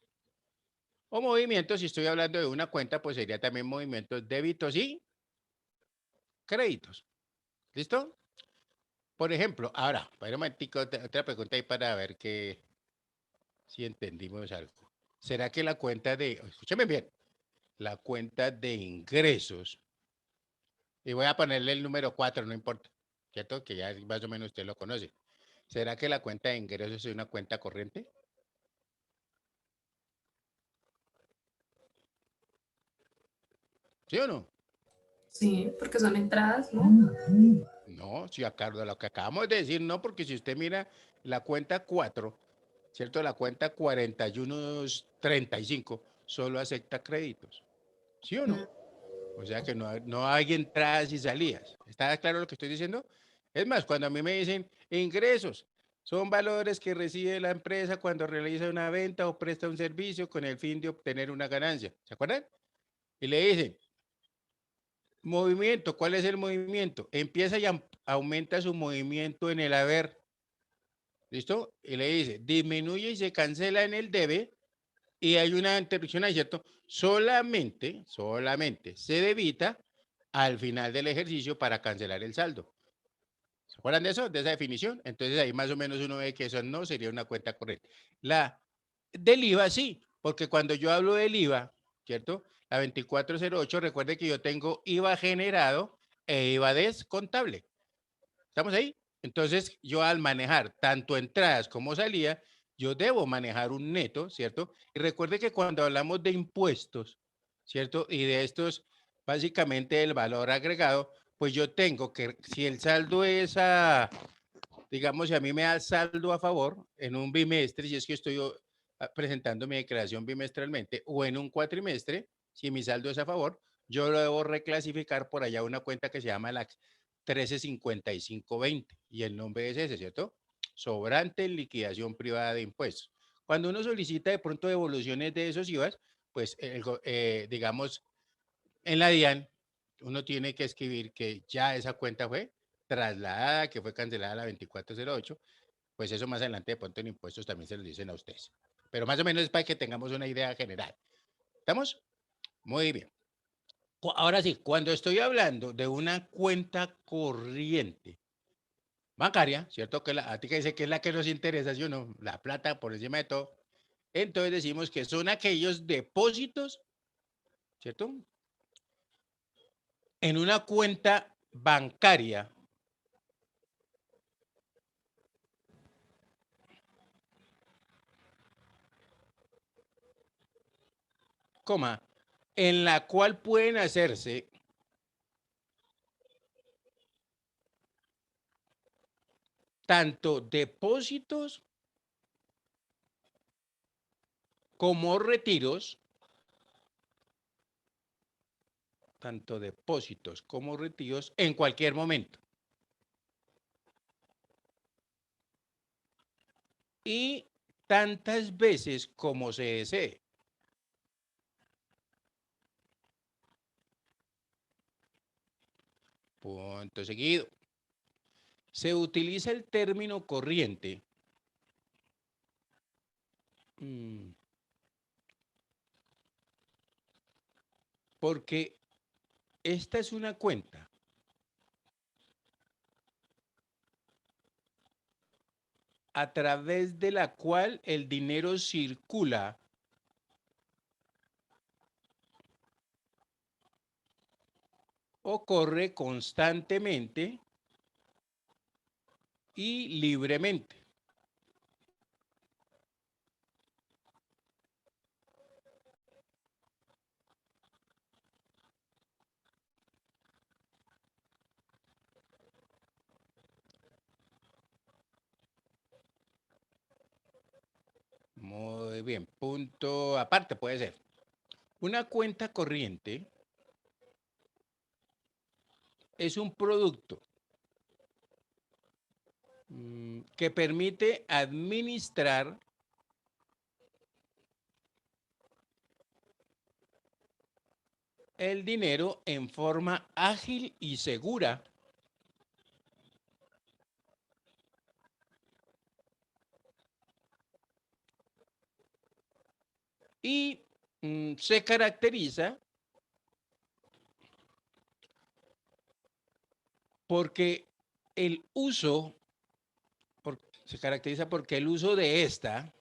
O movimientos, si estoy hablando de una cuenta, pues sería también movimientos débitos y créditos. ¿Listo? Por ejemplo, ahora, para un momentico, otra pregunta ahí para ver si entendimos algo. ¿Será que la cuenta escúchame bien, la cuenta de ingresos, y voy a ponerle el número 4, no importa, ¿cierto? Que ya más o menos usted lo conoce. ¿Será que la cuenta de ingresos es una cuenta corriente? ¿Sí o no? Sí, porque son entradas, ¿no? No, si acá lo que acabamos de decir, no, porque si usted mira la cuenta 4, ¿cierto? La cuenta 4135 solo acepta créditos. ¿Sí o no? O sea que no hay entradas y salidas. ¿Está claro lo que estoy diciendo? Es más, cuando a mí me dicen ingresos, son valores que recibe la empresa cuando realiza una venta o presta un servicio con el fin de obtener una ganancia. ¿Se acuerdan? Y le dicen, Movimiento, ¿cuál es el movimiento? Empieza y aumenta su movimiento en el haber. ¿Listo? Y le dice, disminuye y se cancela en el debe y hay una interrupción ahí, ¿cierto? Solamente se debita al final del ejercicio para cancelar el saldo. ¿Se acuerdan de eso? De esa definición. Entonces ahí más o menos uno ve que eso no sería una cuenta corriente. La del IVA sí, porque cuando yo hablo del IVA, ¿cierto? La 2408, recuerde que yo tengo IVA generado e IVA descontable. ¿Estamos ahí? Entonces yo al manejar tanto entradas como salida, yo debo manejar un neto, ¿cierto? Y recuerde que cuando hablamos de impuestos, ¿cierto? Y de estos, básicamente el valor agregado, pues yo tengo que, si el saldo es digamos, si a mí me da saldo a favor en un bimestre, si es que estoy presentando mi declaración bimestralmente, o en un cuatrimestre, si mi saldo es a favor, yo lo debo reclasificar por allá a una cuenta que se llama la 135520 y el nombre es ese, ¿cierto? Sobrante en liquidación privada de impuestos. Cuando uno solicita de pronto devoluciones de esos IVAs, pues digamos, en la DIAN, uno tiene que escribir que ya esa cuenta fue trasladada, que fue cancelada la 2408, pues eso más adelante de pronto en impuestos también se lo dicen a ustedes. Pero más o menos es para que tengamos una idea general. ¿Estamos? Muy bien. Ahora sí, cuando estoy hablando de una cuenta corriente bancaria, ¿cierto? Que a ti que dice que es la que nos interesa, ¿sí o no? La plata por encima de todo. Entonces decimos que son aquellos depósitos, ¿cierto? En una cuenta bancaria, coma, en la cual pueden hacerse tanto depósitos como retiros, tanto depósitos como retiros en cualquier momento. Y tantas veces como se desee. Punto seguido. Se utiliza el término corriente porque esta es una cuenta a través de la cual el dinero circula o corre constantemente y libremente. Muy bien, punto aparte puede ser. Una cuenta corriente es un producto que permite administrar el dinero en forma ágil y segura y se caracteriza porque el uso, se caracteriza porque el uso de esta,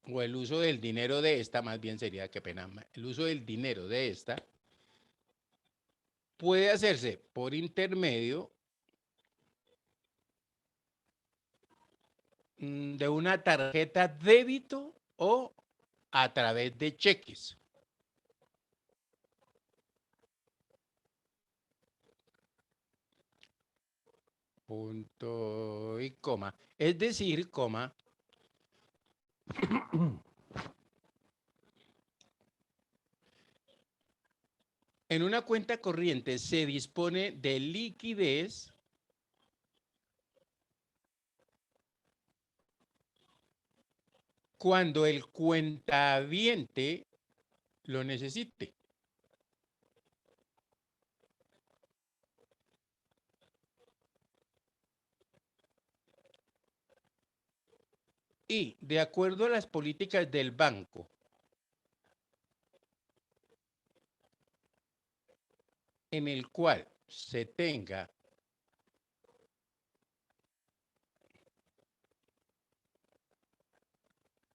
o el uso del dinero de esta, más bien sería, qué pena, el uso del dinero de esta puede hacerse por intermedio de una tarjeta débito o a través de cheques. Punto y coma. Es decir, coma, en una cuenta corriente se dispone de liquidez cuando el cuentahabiente lo necesite. Y de acuerdo a las políticas del banco, en el cual se tenga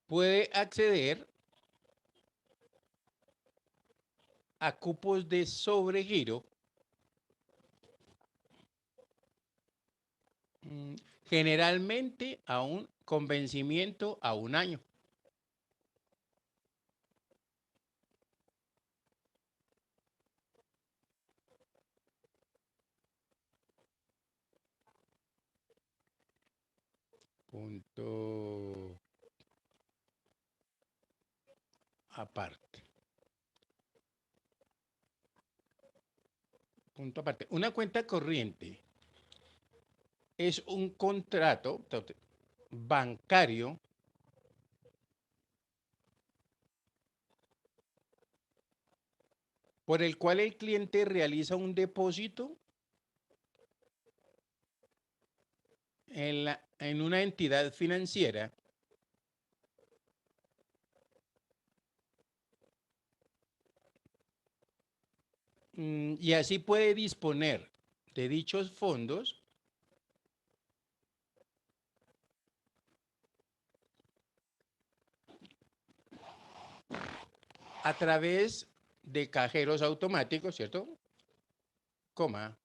puede acceder a cupos de sobregiro generalmente a un convencimiento a un año. Punto aparte. Punto aparte. Una cuenta corriente es un contrato bancario por el cual el cliente realiza un depósito en una entidad financiera y así puede disponer de dichos fondos a través de cajeros automáticos, ¿cierto? Coma,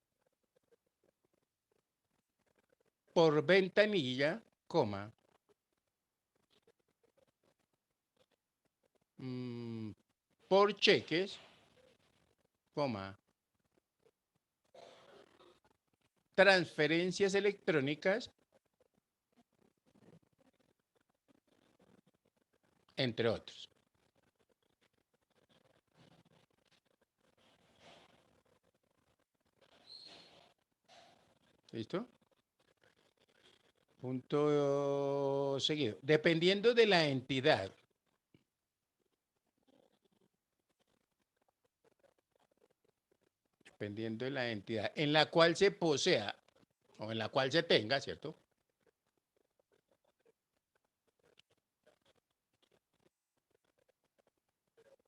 por ventanilla, coma, por cheques, coma, transferencias electrónicas, entre otros. ¿Listo? Punto seguido. Dependiendo de la entidad, en la cual se posea o en la cual se tenga, ¿cierto?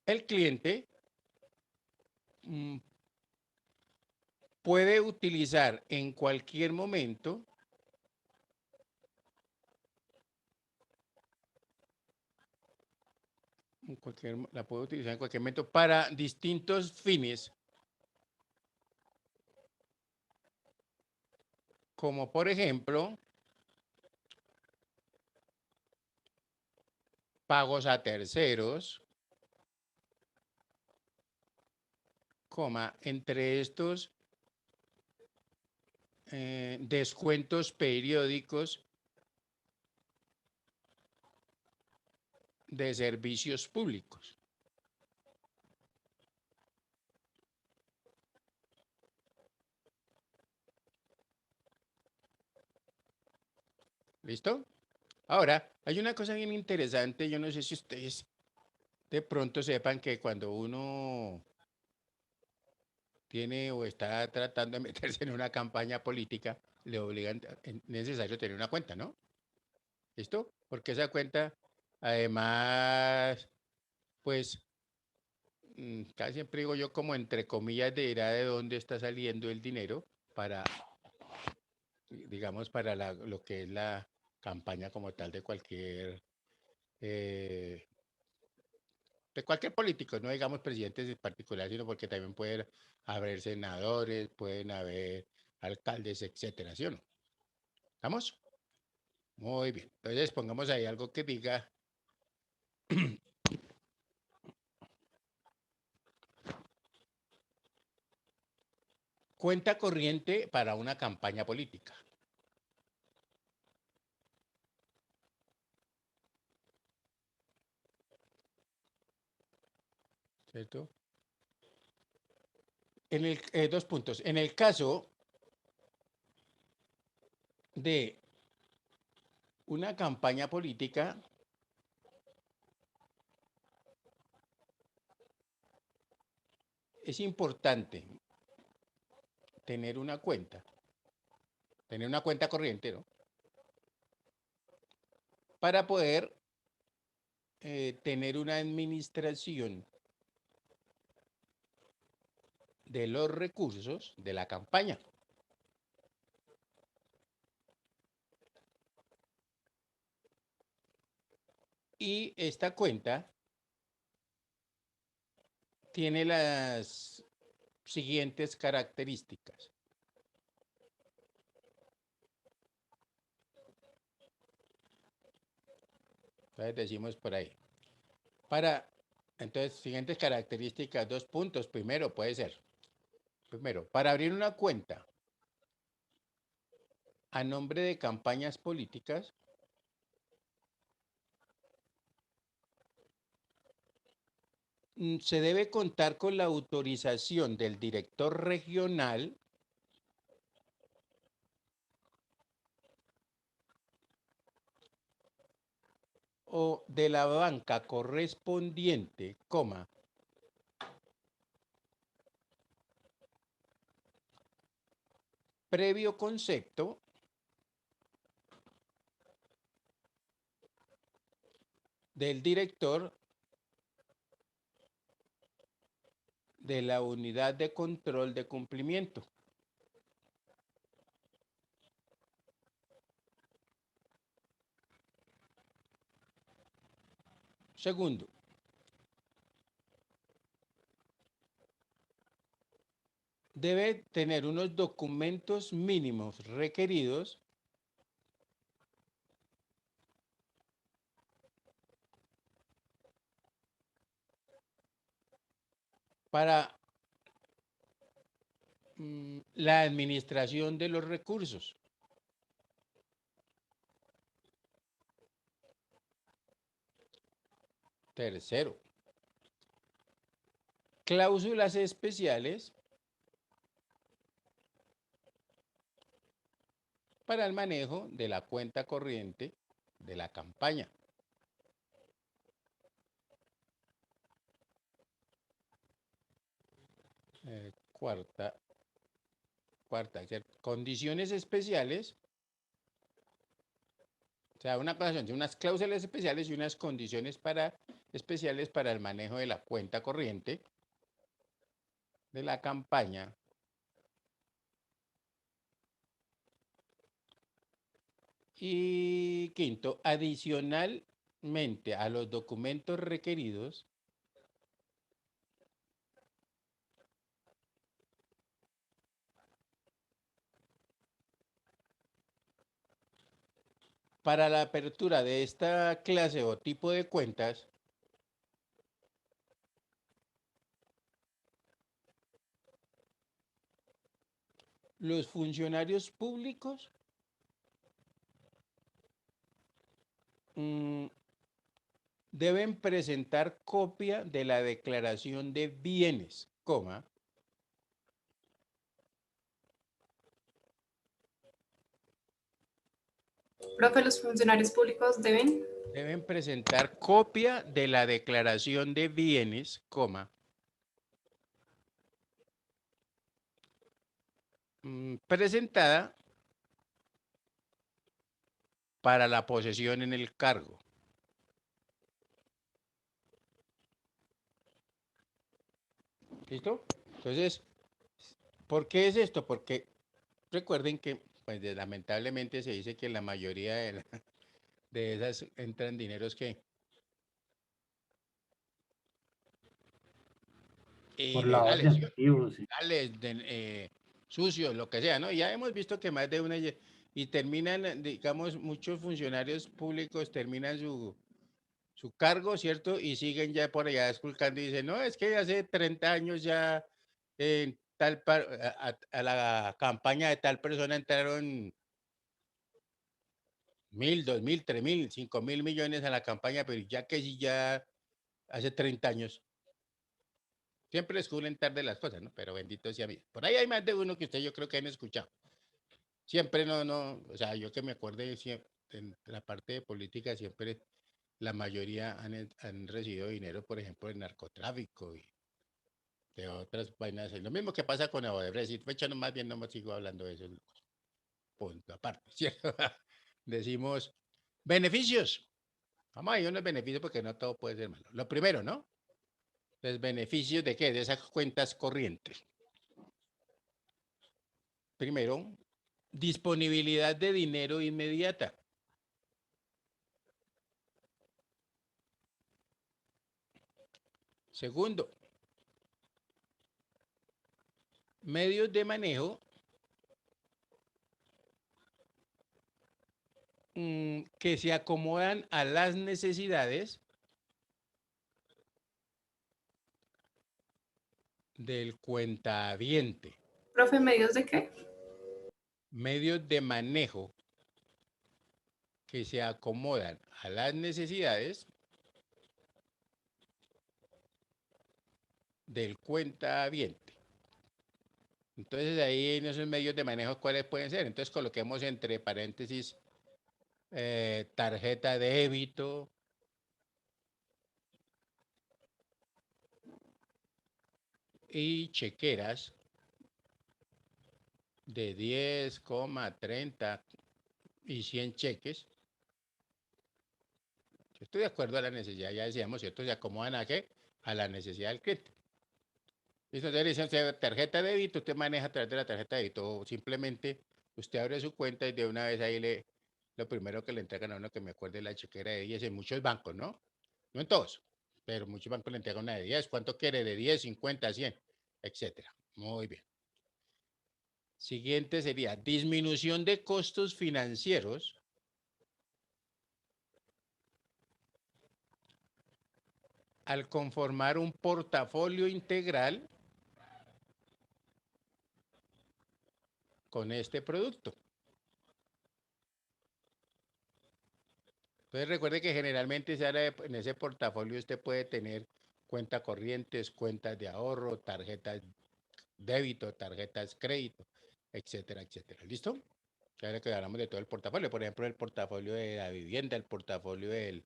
El cliente puede utilizar en cualquier momento la puede utilizar en cualquier momento para distintos fines, como por ejemplo, pagos a terceros, entre estos descuentos periódicos de servicios públicos. ¿Listo? Ahora, hay una cosa bien interesante, yo no sé si ustedes de pronto sepan que cuando uno tiene o está tratando de meterse en una campaña política, le obligan, es necesario tener una cuenta, ¿no? ¿Listo? Porque esa cuenta, además, pues, casi siempre digo yo como entre comillas dirá de dónde está saliendo el dinero para, digamos, para lo que es la campaña como tal eh, de cualquier político, no digamos presidentes en particular, sino porque también pueden haber senadores, pueden haber alcaldes, etcétera, ¿sí o no? ¿Estamos? Muy bien. Entonces pongamos ahí algo que diga cuenta corriente para una campaña política. ¿Cierto? Dos puntos. En el caso de una campaña política, es importante tener una cuenta corriente, ¿no? para poder tener una administración de los recursos de la campaña. Y esta cuenta tiene las siguientes características. Entonces decimos por ahí. Entonces, siguientes características, 2 puntos. Primero, puede ser. Primero, para abrir una cuenta a nombre de campañas políticas, se debe contar con la autorización del director regional o de la banca correspondiente, coma, previo concepto del director de la unidad de control de cumplimiento. Segundo, debe tener unos documentos mínimos requeridos para la administración de los recursos. Tercero, cláusulas especiales para el manejo de la cuenta corriente de la campaña. Cuarta, condiciones especiales. O sea, una cosa son unas cláusulas especiales y unas condiciones especiales para el manejo de la cuenta corriente de la campaña. Y quinto, adicionalmente a los documentos requeridos, para la apertura de esta clase o tipo de cuentas, los funcionarios públicos deben presentar copia de la declaración de bienes, coma, Profe, los funcionarios públicos deben presentar copia de la declaración de bienes, coma, presentada para la posesión en el cargo. ¿Listo? Entonces, ¿por qué es esto? Porque recuerden que, pues, lamentablemente se dice que la mayoría de esas entran dineros que Por lavado de ilegales, ¿sí? activos. Sí. Ilegales, sucios, lo que sea, ¿no? Ya hemos visto que más de una y terminan, digamos, muchos funcionarios públicos terminan su cargo, ¿cierto? Y siguen ya por allá esculcando y dicen, no, es que hace 30 años ya en a la campaña de tal persona entraron 1.000, 2.000, 3.000, 5.000 millones a la campaña, pero ya que sí ya hace 30 años. Siempre descubren tarde las cosas, ¿no? Pero bendito sea Dios. Por ahí hay más de uno que usted yo creo que han escuchado. Siempre no, o sea, yo que me acuerde siempre, en la parte de política siempre la mayoría han recibido dinero, por ejemplo, en narcotráfico y de otras vainas. Lo mismo que pasa con Odebrecht. Fecha, no, más bien no me sigo hablando de eso. Punto aparte, ¿cierto? Decimos beneficios. Vamos a ir a unos beneficios porque no todo puede ser malo. Lo primero, ¿no? Los beneficios de qué? De esas cuentas corrientes. Primero, disponibilidad de dinero inmediata. Segundo, medios de manejo que se acomodan a las necesidades del cuentahabiente. Profe, ¿medios de qué? Medios de manejo que se acomodan a las necesidades del cuentahabiente. Entonces ahí en esos medios de manejo, ¿cuáles pueden ser? Entonces coloquemos entre paréntesis tarjeta de débito, y chequeras de 10, 30 y 100 cheques. Yo estoy de acuerdo a la necesidad, ya decíamos, ¿cierto? Se acomodan a qué? A la necesidad del cliente. Listo, entonces dicen, tarjeta de débito, usted maneja a través de la tarjeta de débito, o simplemente usted abre su cuenta y de una vez ahí lo primero que le entregan a uno, que me acuerde, la chequera de 10 en muchos bancos, ¿no? No en todos, pero muchos bancos le entregan una de 10. ¿Cuánto quiere? De 10, 50, 100, etcétera. Muy bien. Siguiente sería disminución de costos financieros al conformar un portafolio integral con este producto. Entonces recuerde que generalmente en ese portafolio usted puede tener cuentas corrientes, cuentas de ahorro, tarjetas débito, tarjetas crédito, etcétera, etcétera. ¿Listo? Ahora que hablamos de todo el portafolio, por ejemplo, el portafolio de la vivienda, el portafolio del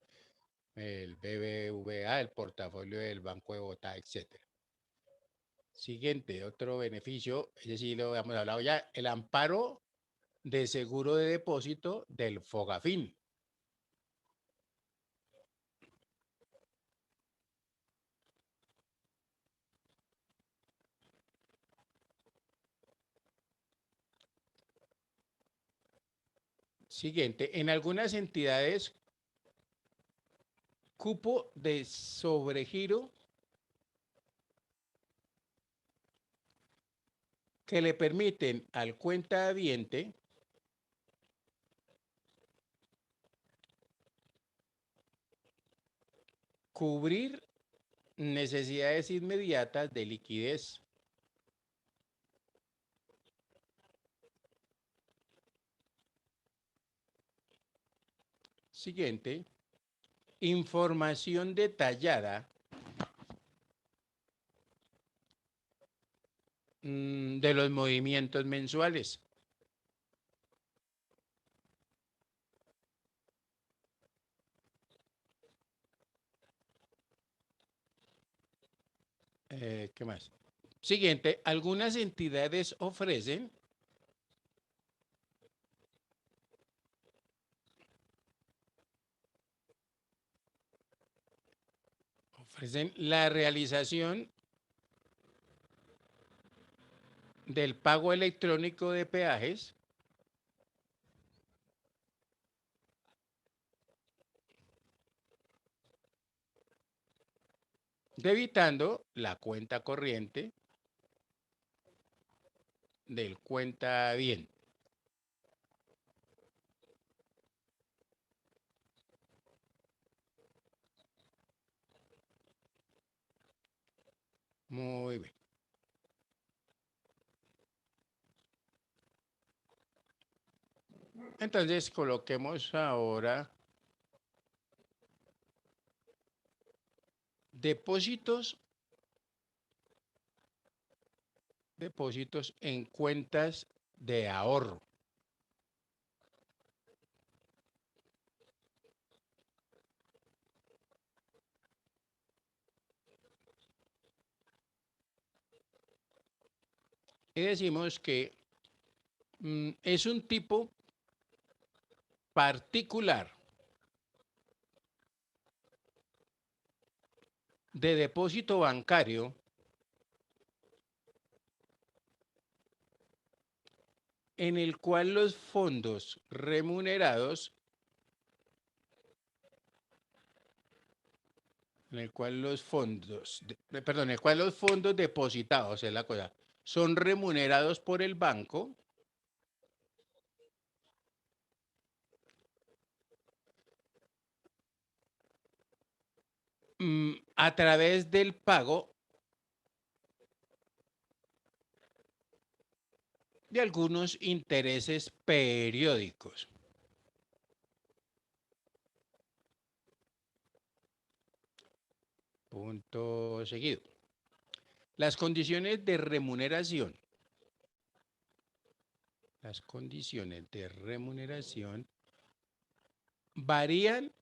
BBVA, el portafolio del Banco de Bogotá, etcétera. Siguiente, otro beneficio, ese sí lo hemos hablado ya, el amparo de seguro de depósito del Fogafín. Siguiente, en algunas entidades, cupo de sobregiro que le permiten al cuentahabiente cubrir necesidades inmediatas de liquidez. Siguiente, información detallada de los movimientos mensuales. ¿Qué más? Siguiente, algunas entidades ofrecen la realización del pago electrónico de peajes debitando la cuenta corriente del cuentahabiente. Muy bien. Entonces coloquemos ahora depósitos en cuentas de ahorro. Y decimos que es un tipo particular de depósito bancario en el cual los fondos remunerados, en el cual los fondos, perdón, en el cual los fondos depositados, es la cosa, son remunerados por el banco a través del pago de algunos intereses periódicos. Punto seguido. Las condiciones de remuneración. Las condiciones de remuneración varían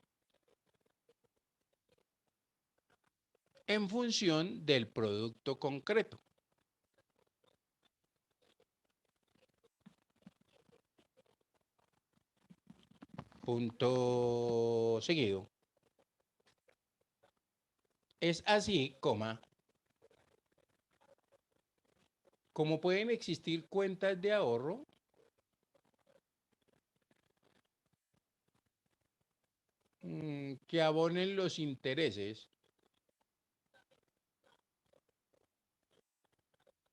en función del producto concreto. Punto seguido. Es así, como pueden existir cuentas de ahorro que abonen los intereses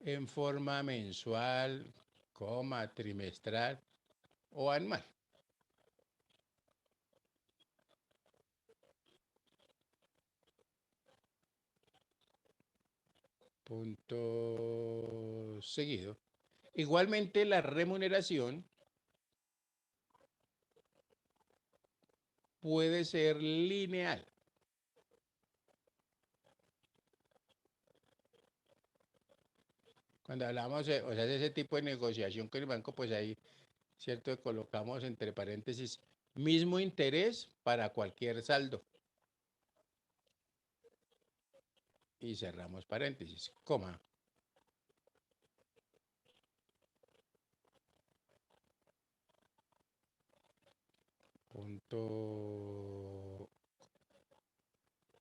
en forma mensual, trimestral o anual. Punto seguido. Igualmente, la remuneración puede ser lineal. Cuando hablamos, o sea, de ese tipo de negociación con el banco, pues ahí, cierto, colocamos entre paréntesis, mismo interés para cualquier saldo. Y cerramos paréntesis, punto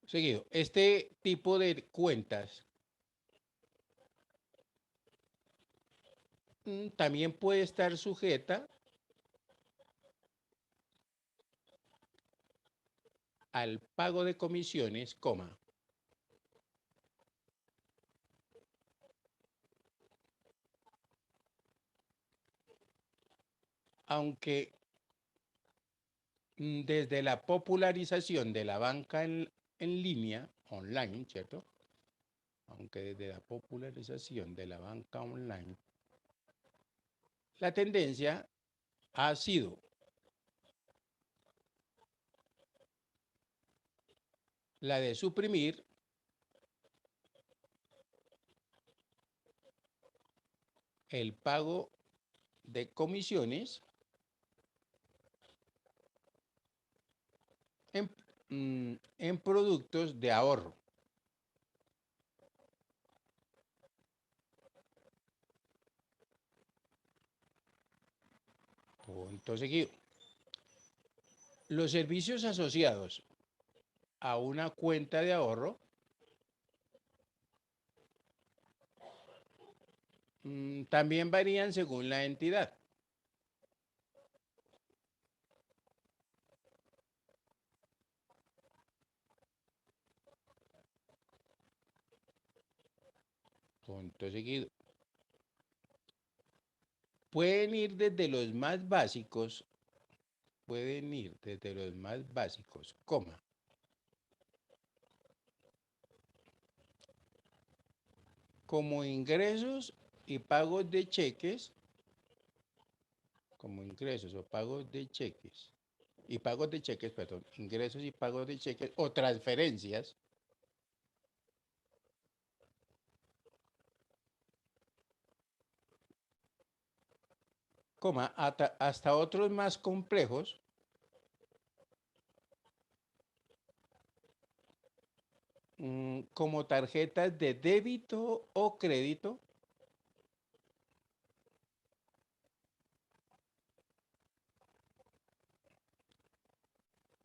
seguido. Este tipo de cuentas también puede estar sujeta al pago de comisiones, aunque desde la popularización de la banca en línea, online, ¿cierto? Aunque desde la popularización de la banca online, la tendencia ha sido la de suprimir el pago de comisiones en productos de ahorro. Punto seguido. Los servicios asociados a una cuenta de ahorro también varían según la entidad. Punto seguido. Pueden ir desde los más básicos, como ingresos y pagos de cheques, ingresos y pagos de cheques o transferencias, hasta otros más complejos, como tarjetas de débito o crédito,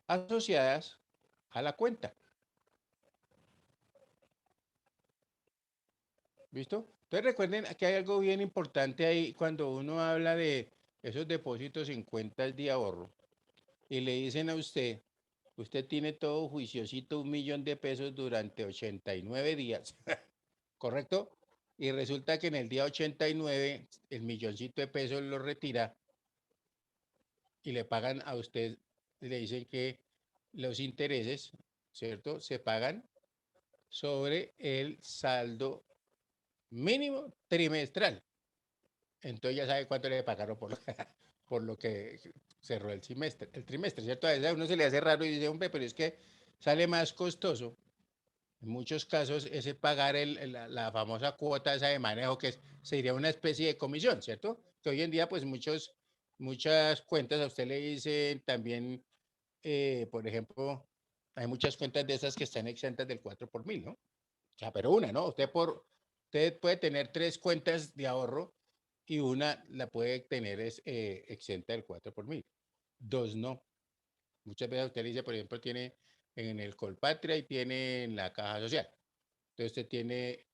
asociadas a la cuenta. ¿Listo? Entonces recuerden que hay algo bien importante ahí cuando uno habla de esos depósitos en cuentas de ahorro y le dicen a usted, usted tiene todo juiciosito 1.000.000 de pesos durante 89 días, ¿correcto? Y resulta que en el día 89 el milloncito de pesos lo retira y le pagan a usted, le dicen que los intereses, ¿cierto? Se pagan sobre el saldo mínimo trimestral. Entonces ya sabe cuánto le pagaron por por lo que cerró el trimestre, ¿cierto? A veces a uno se le hace raro y dice, hombre, pero es que sale más costoso. En muchos casos ese pagar la famosa cuota esa de manejo sería una especie de comisión, ¿cierto? Que hoy en día pues muchas cuentas a usted le dicen también, por ejemplo, hay muchas cuentas de esas que están exentas del 4 por 1000, ¿no? O sea, pero una, ¿no? Usted puede tener 3 cuentas de ahorro y una la puede tener exenta del 4 por 1000. Dos no. Muchas veces usted le dice, por ejemplo, tiene en el Colpatria y tiene en la Caja Social. Entonces usted tiene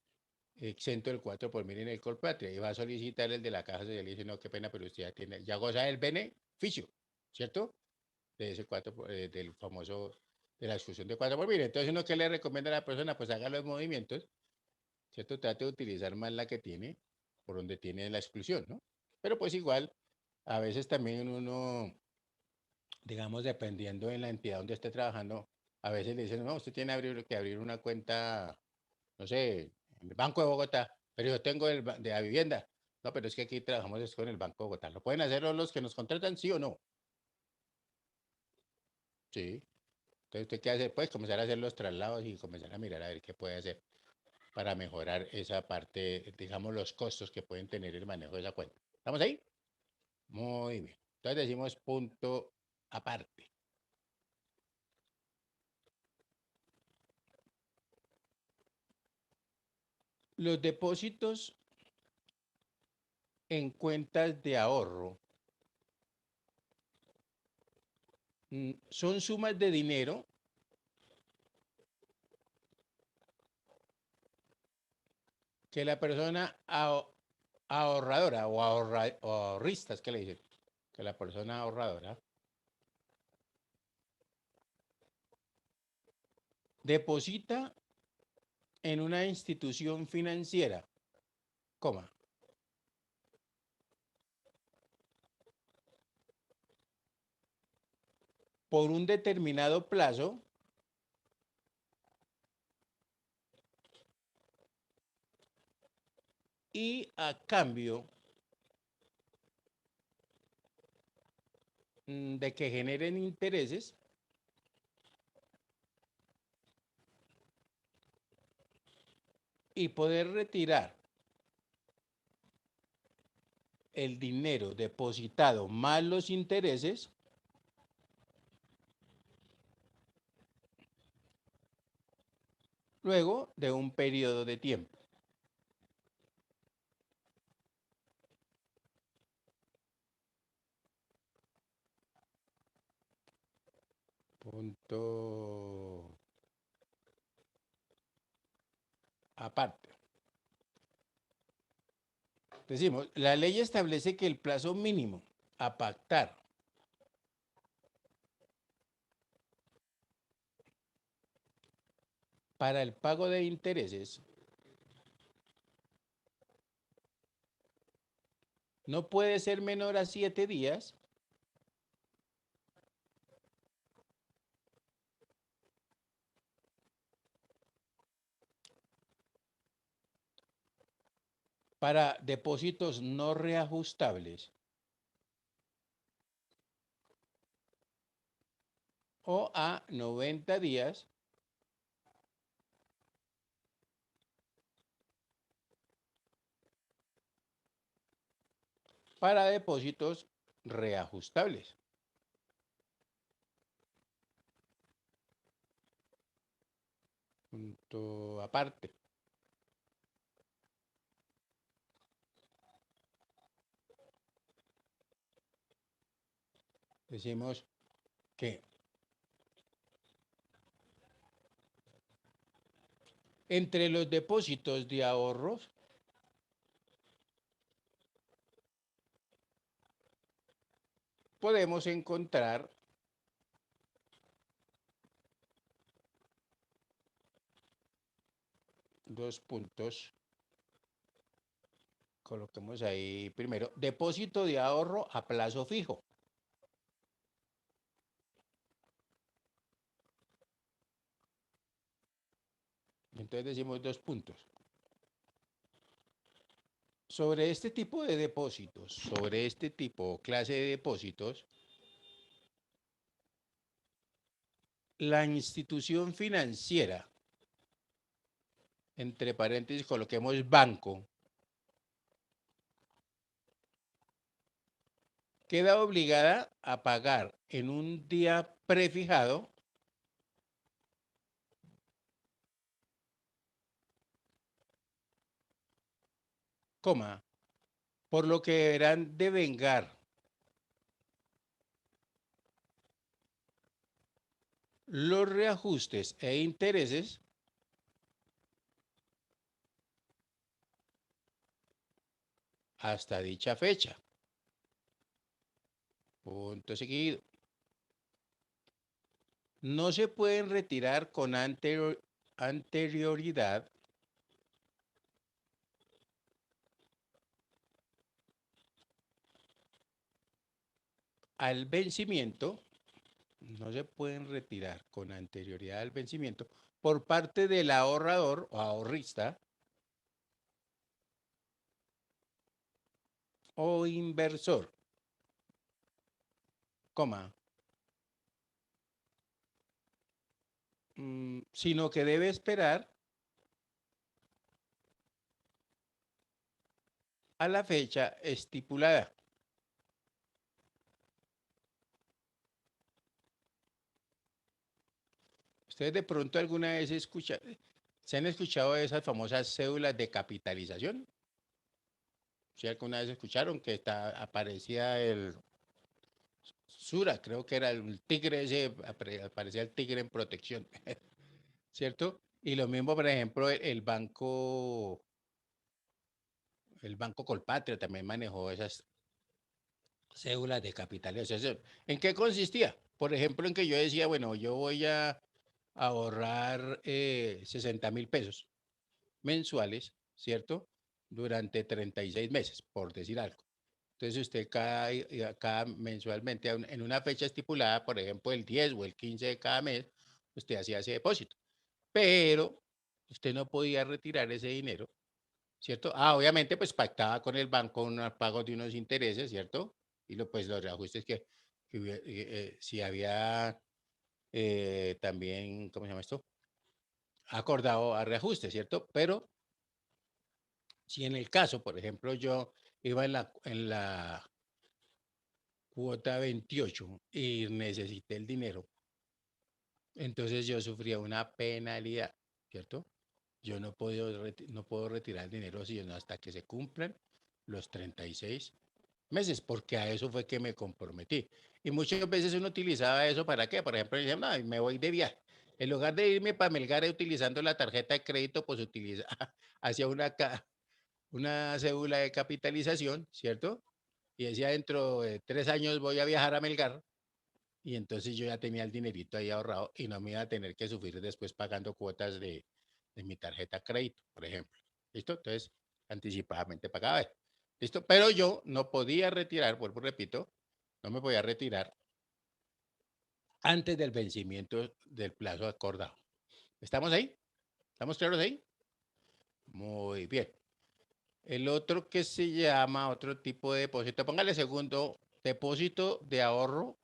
exento el 4 por 1000 en el Colpatria y va a solicitar el de la Caja Social y dice, no, qué pena, pero usted ya goza del beneficio, ¿cierto? De ese del famoso, de la exclusión de 4 por 1000. Entonces uno, ¿qué le recomienda a la persona? Pues haga los movimientos, ¿cierto? Trate de utilizar más la que tiene, por donde tiene la exclusión, ¿no? Pero pues igual, a veces también uno, digamos, dependiendo de la entidad donde esté trabajando, a veces le dicen, no, usted tiene que abrir una cuenta, no sé, en el Banco de Bogotá, pero yo tengo de la vivienda. No, pero es que aquí trabajamos con el Banco de Bogotá. ¿Lo pueden hacer los que nos contratan, sí o no? Sí. Entonces, ¿usted qué hace? Pues comenzar a hacer los traslados y comenzar a mirar a ver qué puede hacer para mejorar esa parte, digamos, los costos que pueden tener el manejo de esa cuenta. ¿Estamos ahí? Muy bien. Entonces decimos punto aparte. Los depósitos en cuentas de ahorro son sumas de dinero que la persona ahorradora o ahorrista, es que le dicen, que la persona ahorradora deposita en una institución financiera, coma, por un determinado plazo y a cambio de que generen intereses, y poder retirar el dinero depositado más los intereses luego de un periodo de tiempo. Punto aparte. Decimos, la ley establece que el plazo mínimo a pactar para el pago de intereses no puede ser menor a 7 días para depósitos no reajustables o a 90 días para depósitos reajustables. Punto aparte. Decimos que entre los depósitos de ahorros podemos encontrar dos puntos. Coloquemos ahí primero, depósito de ahorro a plazo fijo. Entonces decimos dos puntos. Sobre este tipo de depósitos, sobre este tipo, clase de depósitos, la institución financiera, entre paréntesis coloquemos banco, queda obligada a pagar en un día prefijado coma, por lo que deberán devengar los reajustes e intereses hasta dicha fecha. Punto seguido. No se pueden retirar con anterioridad al vencimiento, no se pueden retirar con anterioridad al vencimiento por parte del ahorrador o ahorrista o inversor, coma, sino que debe esperar a la fecha estipulada. Ustedes de pronto alguna vez se han escuchado de esas famosas cédulas de capitalización. ¿Sí alguna vez escucharon que aparecía el Sura, creo que era el tigre ese, aparecía el tigre en protección, ¿cierto? Y lo mismo, por ejemplo, el Banco Colpatria también manejó esas cédulas de capitalización. ¿En qué consistía? Por ejemplo, en que yo decía, bueno, yo voy a ahorrar 60.000 pesos mensuales, ¿cierto? Durante 36 meses, por decir algo. Entonces usted cada mensualmente, en una fecha estipulada, por ejemplo, el 10 o el 15 de cada mes, usted hacía ese depósito. Pero usted no podía retirar ese dinero, ¿cierto? Obviamente, pues pactaba con el banco unos pagos de unos intereses, ¿cierto? Y pues los reajustes si había también, ¿cómo se llama esto? Acordado a reajuste, ¿cierto? Pero si en el caso, por ejemplo, yo iba en la cuota 28 y necesité el dinero, entonces yo sufría una penalidad, ¿cierto? Yo no puedo retirar el dinero sino hasta que se cumplan los 36 meses, porque a eso fue que me comprometí. Y muchas veces uno utilizaba eso para qué, por ejemplo, dice, no, me voy de viaje. En lugar de irme para Melgar utilizando la tarjeta de crédito, pues hacía una cédula de capitalización, ¿cierto? Y decía, dentro de 3 años voy a viajar a Melgar, y entonces yo ya tenía el dinerito ahí ahorrado y no me iba a tener que sufrir después pagando cuotas de mi tarjeta crédito, por ejemplo. ¿Listo? Entonces, anticipadamente pagaba eso. ¿Listo? Pero yo no podía retirar, vuelvo, repito, no me podía retirar antes del vencimiento del plazo acordado. ¿Estamos ahí? ¿Estamos claros ahí? Muy bien. El otro que se llama, otro tipo de depósito, póngale segundo, depósito de ahorro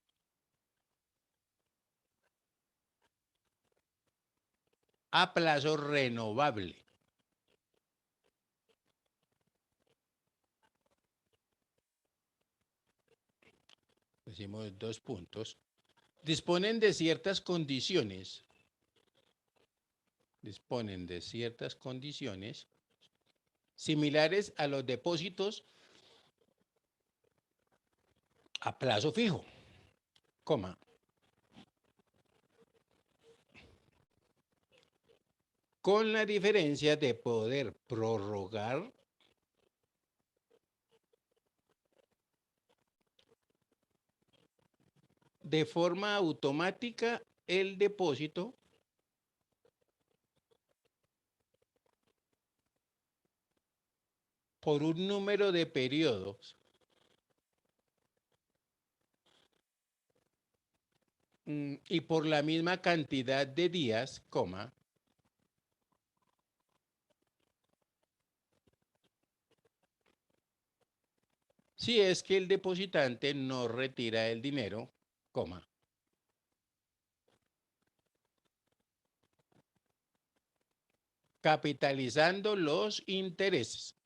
a plazo renovable. Decimos dos puntos. Disponen de ciertas condiciones. Disponen de ciertas condiciones similares a los depósitos a plazo fijo, coma, con la diferencia de poder prorrogar de forma automática el depósito por un número de periodos y por la misma cantidad de días, coma, si es que el depositante no retira el dinero, coma, capitalizando los intereses.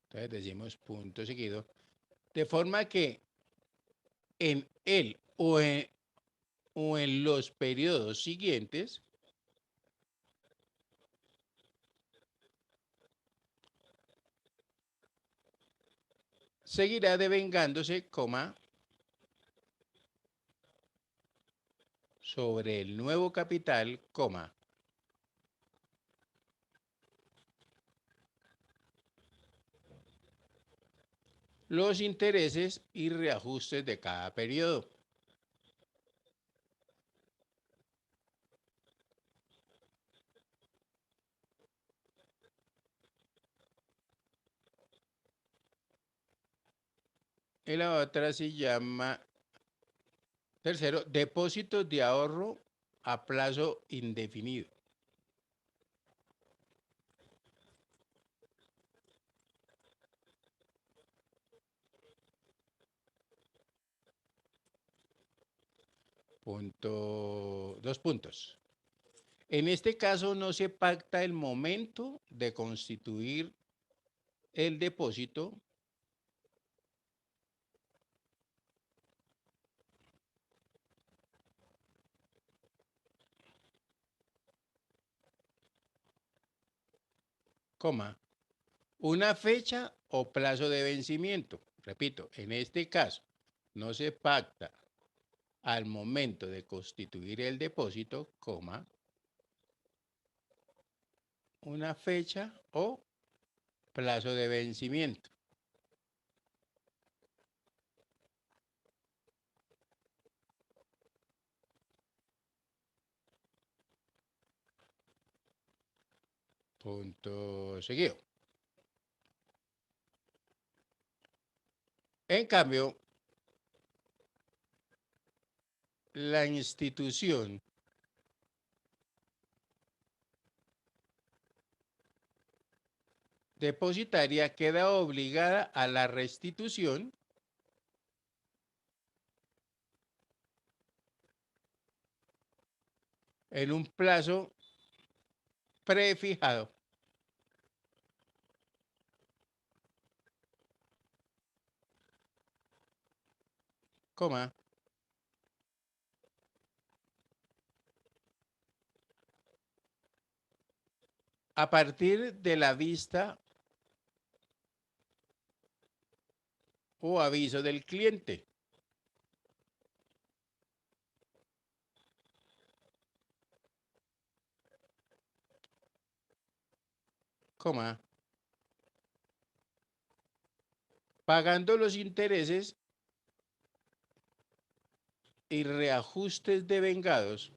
Entonces decimos punto seguido, de forma que en él o en los periodos siguientes seguirá devengándose, coma, sobre el nuevo capital, coma, los intereses y reajustes de cada periodo. Y la otra se llama, tercero, depósitos de ahorro a plazo indefinido. Dos puntos. En este caso no se pacta el momento de constituir el depósito coma, una fecha o plazo de vencimiento. Repito, en este caso no se pacta al momento de constituir el depósito, coma, una fecha o plazo de vencimiento. Punto seguido. En cambio, la institución depositaria queda obligada a la restitución en un plazo prefijado, coma, a partir de la vista o aviso del cliente. Coma, pagando los intereses y reajustes devengados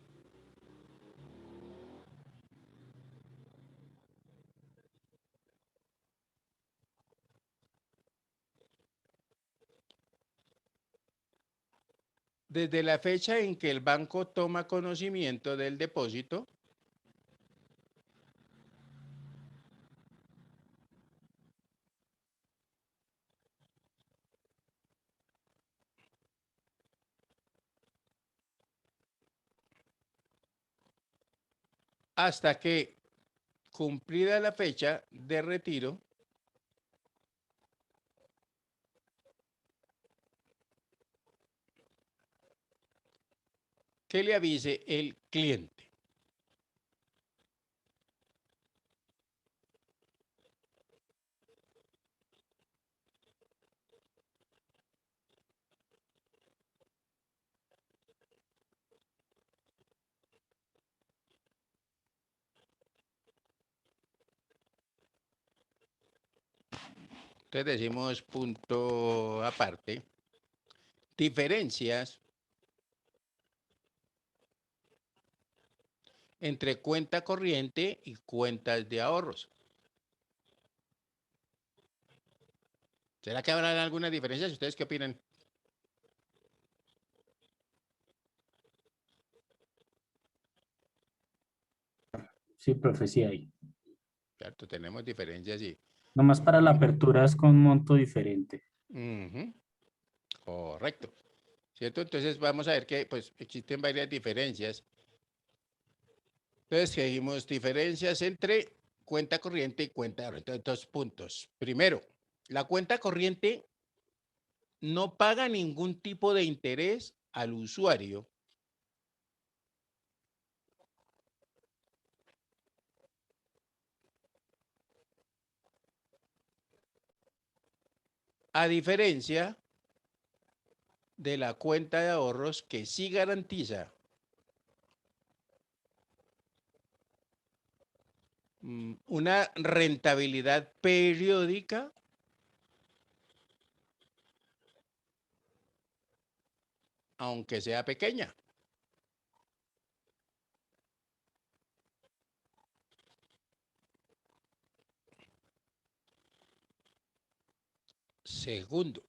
desde la fecha en que el banco toma conocimiento del depósito hasta que, cumplida la fecha de retiro, que le avise el cliente. Entonces decimos punto aparte. Diferencias entre cuenta corriente y cuentas de ahorros. ¿Será que habrá algunas diferencias? ¿Ustedes qué opinan? Sí, profe, sí hay. Cierto, tenemos diferencias y... Nomás para la apertura es con monto diferente. Ujú, correcto. ¿Cierto? Entonces vamos a ver que pues existen varias diferencias. Entonces, que dijimos diferencias entre cuenta corriente y cuenta de ahorro. Entonces, 2 puntos. Primero, la cuenta corriente no paga ningún tipo de interés al usuario a diferencia de la cuenta de ahorros que sí garantiza una rentabilidad periódica aunque sea pequeña. Segundo,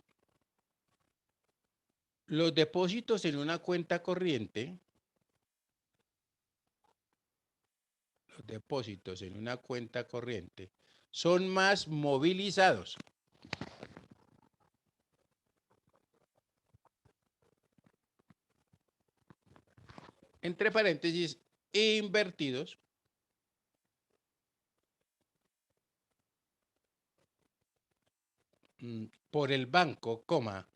los depósitos en una cuenta corriente, son más movilizados. Entre paréntesis, invertidos por el banco, coma,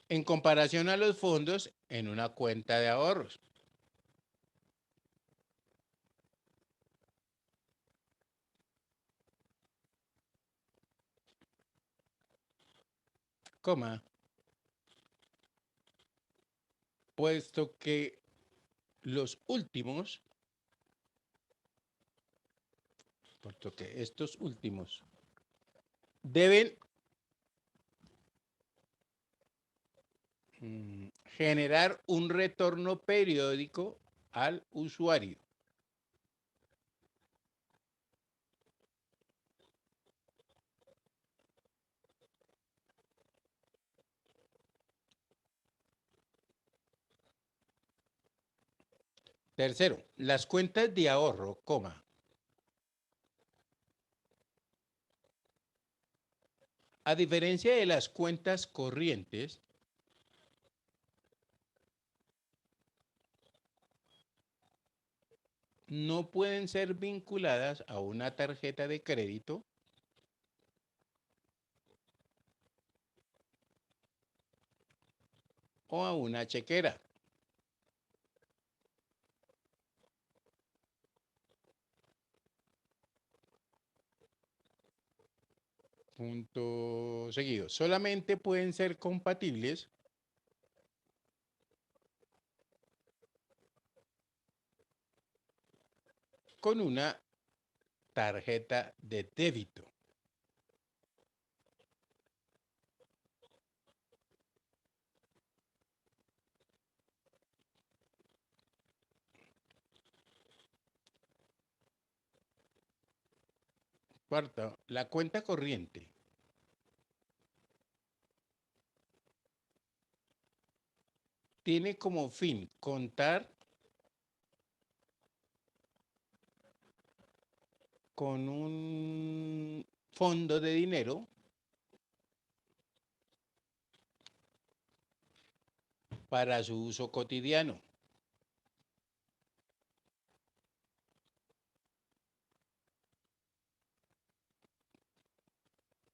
en comparación a los fondos en una cuenta de ahorros. Coma, puesto que estos últimos deben generar un retorno periódico al usuario. Tercero, las cuentas de ahorro, coma, a diferencia de las cuentas corrientes, no pueden ser vinculadas a una tarjeta de crédito o a una chequera. Punto seguido. Solamente pueden ser compatibles con una tarjeta de débito. Cuarto, la cuenta corriente tiene como fin contar con un fondo de dinero para su uso cotidiano.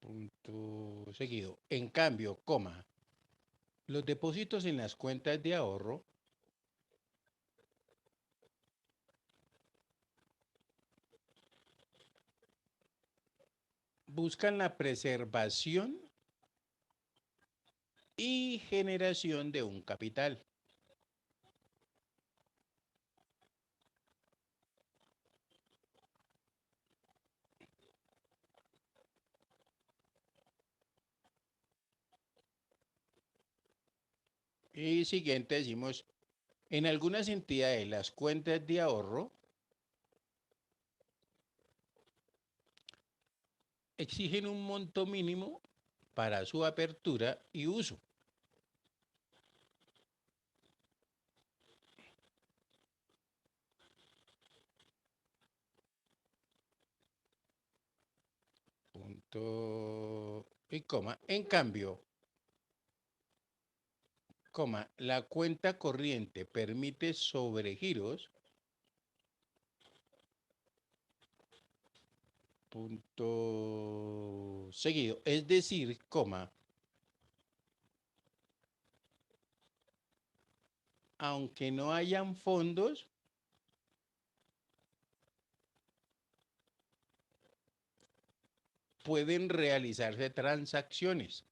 Punto seguido. En cambio, coma, los depósitos en las cuentas de ahorro buscan la preservación y generación de un capital. Y siguiente decimos, en algunas entidades las cuentas de ahorro exigen un monto mínimo para su apertura y uso. Punto y coma. En cambio, coma, la cuenta corriente permite sobregiros. Punto seguido. Es decir, coma, aunque no hayan fondos, pueden realizarse transacciones.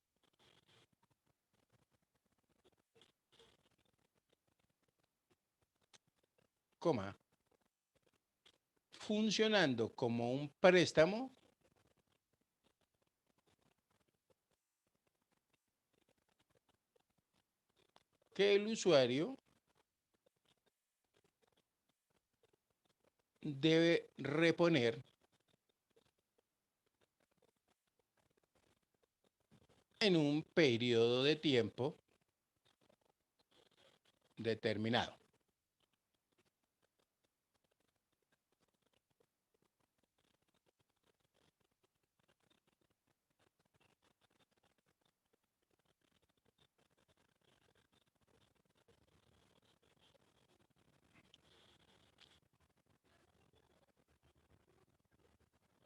Coma, funcionando como un préstamo que el usuario debe reponer en un periodo de tiempo determinado.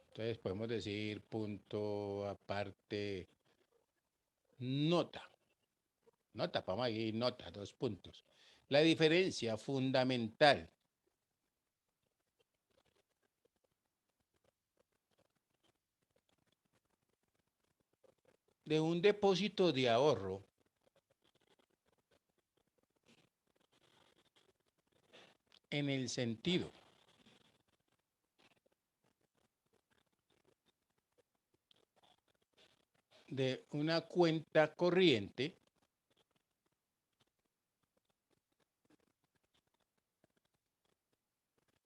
Entonces podemos decir punto aparte nota. Nota, vamos ahí, nota, 2 puntos. La diferencia fundamental de un depósito de ahorro en el sentido de una cuenta corriente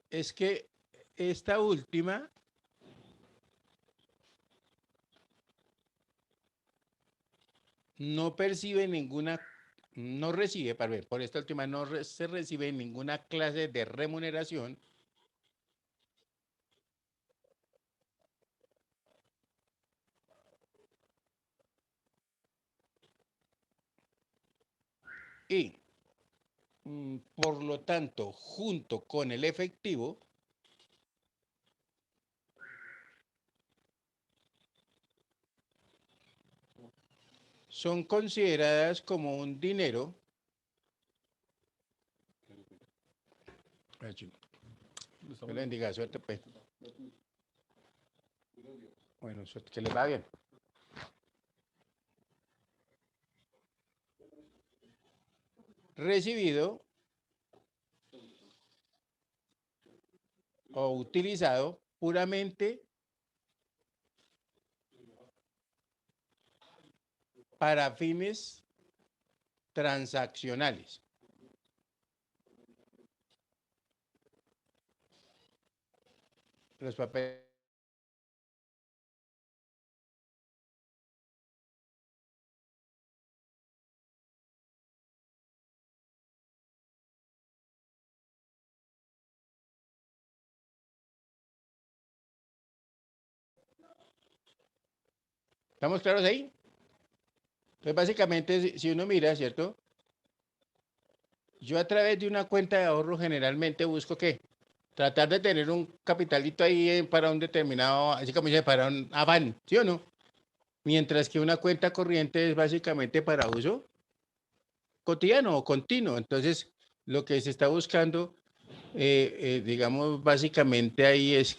es que esta última no percibe ninguna, no recibe, para ver, por esta última se recibe ninguna clase de remuneración y por lo tanto, junto con el efectivo, son consideradas como un dinero. Que le bendiga, suerte, pues. Bueno, suerte, que les va bien. Recibido o utilizado puramente para fines transaccionales. Los papeles. ¿Estamos claros ahí? Entonces, básicamente, si uno mira, ¿cierto? Yo a través de una cuenta de ahorro generalmente busco ¿qué? Tratar de tener un capitalito ahí para un determinado, así como dice, para un afán, ¿sí o no? Mientras que una cuenta corriente es básicamente para uso cotidiano o continuo. Entonces, lo que se está buscando, digamos, básicamente ahí es,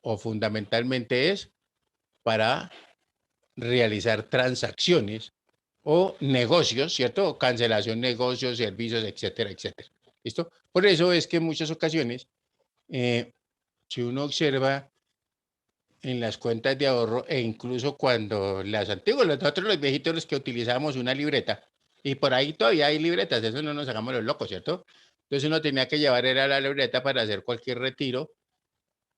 o fundamentalmente es, para realizar transacciones o negocios, ¿cierto? O cancelación de negocios, servicios, etcétera, etcétera. ¿Listo? Por eso es que en muchas ocasiones, si uno observa en las cuentas de ahorro e incluso cuando las antiguas, nosotros los viejitos los que utilizábamos una libreta, Y por ahí todavía hay libretas, eso no nos hagamos los locos, ¿cierto? Entonces uno tenía que llevar era la libreta para hacer cualquier retiro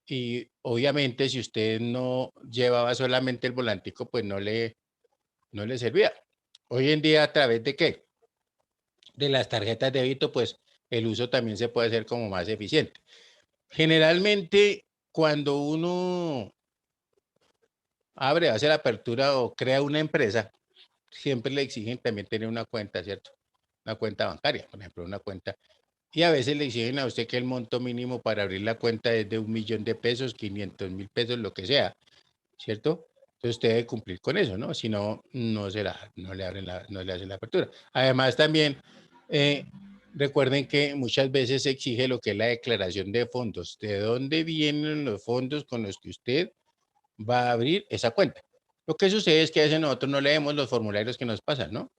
y obviamente si usted no llevaba solamente el volantico, pues no le servía. Hoy en día, ¿a través de qué? De las tarjetas de débito, pues el uso también se puede hacer como más eficiente. Generalmente, cuando uno abre, hace la apertura o crea una empresa, siempre le exigen también tener una cuenta, ¿cierto? Una cuenta bancaria, por ejemplo, una cuenta. Y a veces le exigen a usted que el monto mínimo para abrir la cuenta es de 1.000.000 de pesos, 500.000 pesos, lo que sea, ¿cierto? Entonces usted debe cumplir con eso, ¿no? Si no, no le abren no le hacen la apertura. Además, también eh, recuerden que muchas veces se exige lo que es la declaración de fondos. ¿De dónde vienen los fondos con los que usted va a abrir esa cuenta? Lo que sucede es que a veces nosotros no leemos los formularios que nos pasan, ¿no?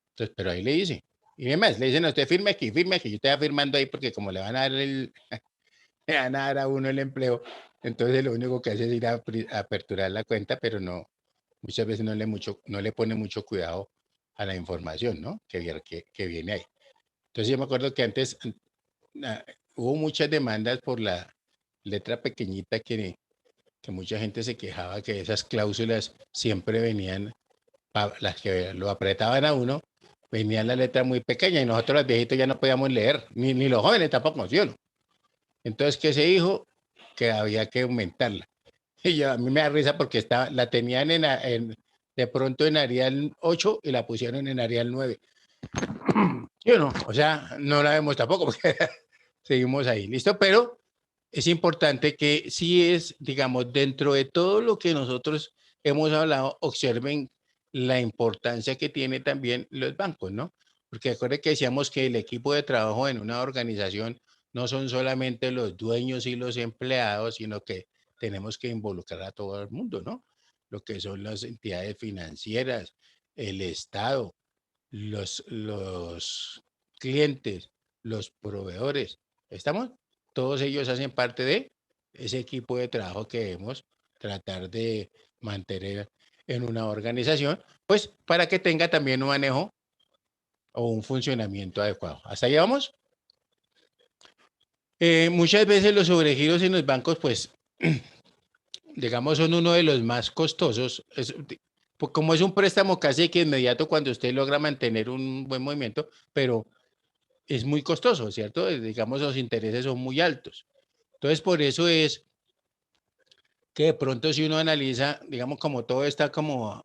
Entonces, pero ahí le dice. Y además, le dicen a usted, firme aquí, yo estoy firmando ahí porque como le van a dar le van a dar a uno el empleo, entonces lo único que hace es ir a aperturar la cuenta, pero no, muchas veces no le pone mucho cuidado a la información, ¿no? Que viene ahí. Entonces yo me acuerdo que antes hubo muchas demandas por la letra pequeñita que mucha gente se quejaba que esas cláusulas siempre venían, las que lo apretaban a uno, venían la letra muy pequeña y nosotros los viejitos ya no podíamos leer, ni los jóvenes tampoco, ¿sí o no? Entonces, ¿qué se dijo? Que había que aumentarla. Y a mí me da risa porque la tenían de pronto en Arial 8 y la pusieron en Arial 9. ¿Sí o no? O sea, no la vemos tampoco porque seguimos ahí, ¿listo? Pero es importante que sí es, digamos, dentro de todo lo que nosotros hemos hablado, observen la importancia que tiene también los bancos, ¿no? Porque acuérdense que decíamos que el equipo de trabajo en una organización no son solamente los dueños y los empleados, sino que tenemos que involucrar a todo el mundo, ¿no? Lo que son las entidades financieras, el Estado, los clientes, los proveedores. ¿Estamos? Todos ellos hacen parte de ese equipo de trabajo que debemos tratar de mantener en una organización, pues para que tenga también un manejo o un funcionamiento adecuado. ¿Hasta ahí vamos? Muchas veces los sobregiros en los bancos, pues, digamos, son uno de los más costosos. Pues, como es un préstamo casi que inmediato cuando usted logra mantener un buen movimiento, pero es muy costoso, ¿cierto? Digamos, los intereses son muy altos. Entonces, por eso es que de pronto si uno analiza, digamos, como todo está como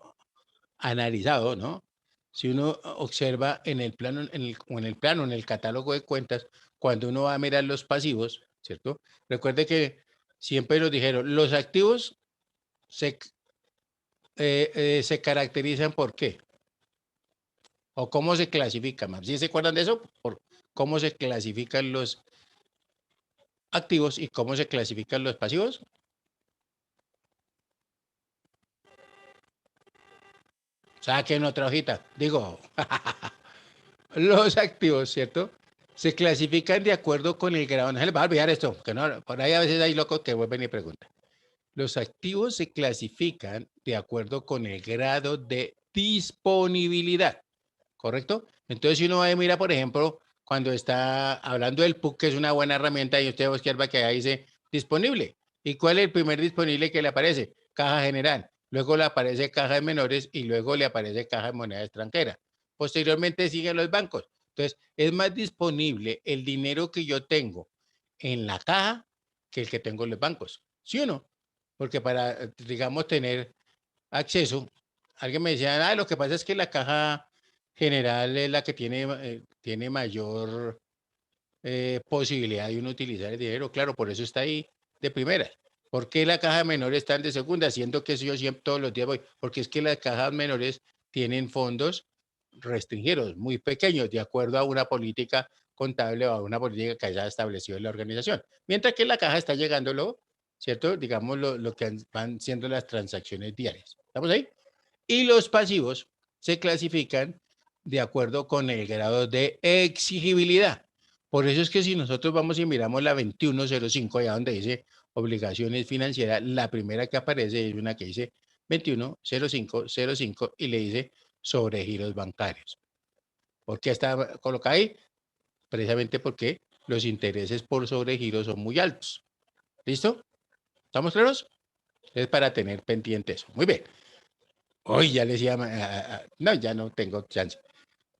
analizado, ¿no? Si uno observa en el plano, en el catálogo de cuentas, cuando uno va a mirar los pasivos, ¿cierto? Recuerde que siempre nos dijeron, los activos se caracterizan por qué o cómo se clasifican, ¿sí se acuerdan de eso? Por cómo se clasifican los activos y cómo se clasifican los pasivos. Saquen otra hojita. Digo, los activos, ¿cierto? Se clasifican de acuerdo con el grado. No se les va a olvidar esto, que no, por ahí a veces hay locos que vuelven y preguntan. Los activos se clasifican de acuerdo con el grado de disponibilidad, ¿correcto? Entonces, si uno va a mirar, por ejemplo, cuando está hablando del PUC, que es una buena herramienta, y usted observa que ahí dice disponible. ¿Y cuál es el primer disponible que le aparece? Caja general. Luego le aparece caja de menores y luego le aparece caja de moneda extranjera. Posteriormente siguen los bancos. Entonces, es más disponible el dinero que yo tengo en la caja que el que tengo en los bancos. ¿Sí o no? Porque para, digamos, tener acceso, alguien me decía, lo que pasa es que la caja general es la que tiene mayor posibilidad de uno utilizar el dinero. Claro, por eso está ahí de primera. ¿Por qué la caja menor está de segunda? Siendo que yo siempre todos los días voy. Porque es que las cajas menores tienen fondos restringidos, muy pequeños, de acuerdo a una política contable o a una política que haya establecido la organización. Mientras que la caja está llegándolo, ¿cierto? Digamos lo que van siendo las transacciones diarias. ¿Estamos ahí? Y los pasivos se clasifican de acuerdo con el grado de exigibilidad. Por eso es que si nosotros vamos y miramos la 2105, allá donde dice obligaciones financieras, la primera que aparece es una que dice 210505 y le dice sobregiros bancarios. ¿Por qué está colocada ahí? Precisamente porque los intereses por sobregiro son muy altos. ¿Listo? ¿Estamos claros? Es para tener pendiente eso. Muy bien. Hoy ya les decía, no, ya no tengo chance.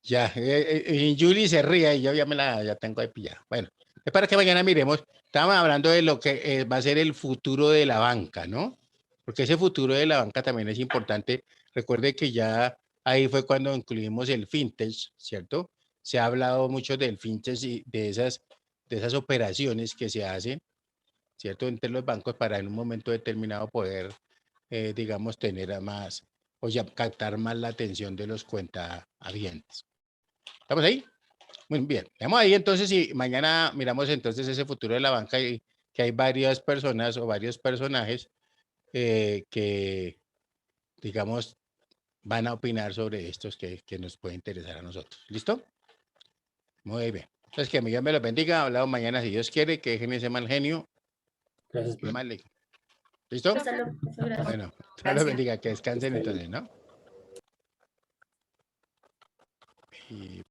Ya, Julie se ríe y yo ya tengo ahí pillada. Bueno, es para que mañana miremos. Estábamos hablando de lo que va a ser el futuro de la banca, ¿no? Porque ese futuro de la banca también es importante. Recuerde que ya ahí fue cuando incluimos el fintech, ¿cierto? Se ha hablado mucho del fintech y de esas operaciones que se hacen, ¿cierto? Entre los bancos para en un momento determinado poder, digamos, tener a más, o ya captar más la atención de los cuentahabientes. ¿Estamos ahí? Muy bien. Estamos ahí entonces y mañana miramos entonces ese futuro de la banca y que hay varias personas o varios personajes que, digamos, van a opinar sobre estos que nos puede interesar a nosotros. ¿Listo? Muy bien. Entonces, que Dios me los bendiga. Hablamos mañana, si Dios quiere, que dejen ese mal genio. Gracias, Y profe. mal ley. ¿Listo? Hasta luego, profe, gracias. Bueno, Dios los Gracias. bendiga. Que descansen entonces, ¿no? Y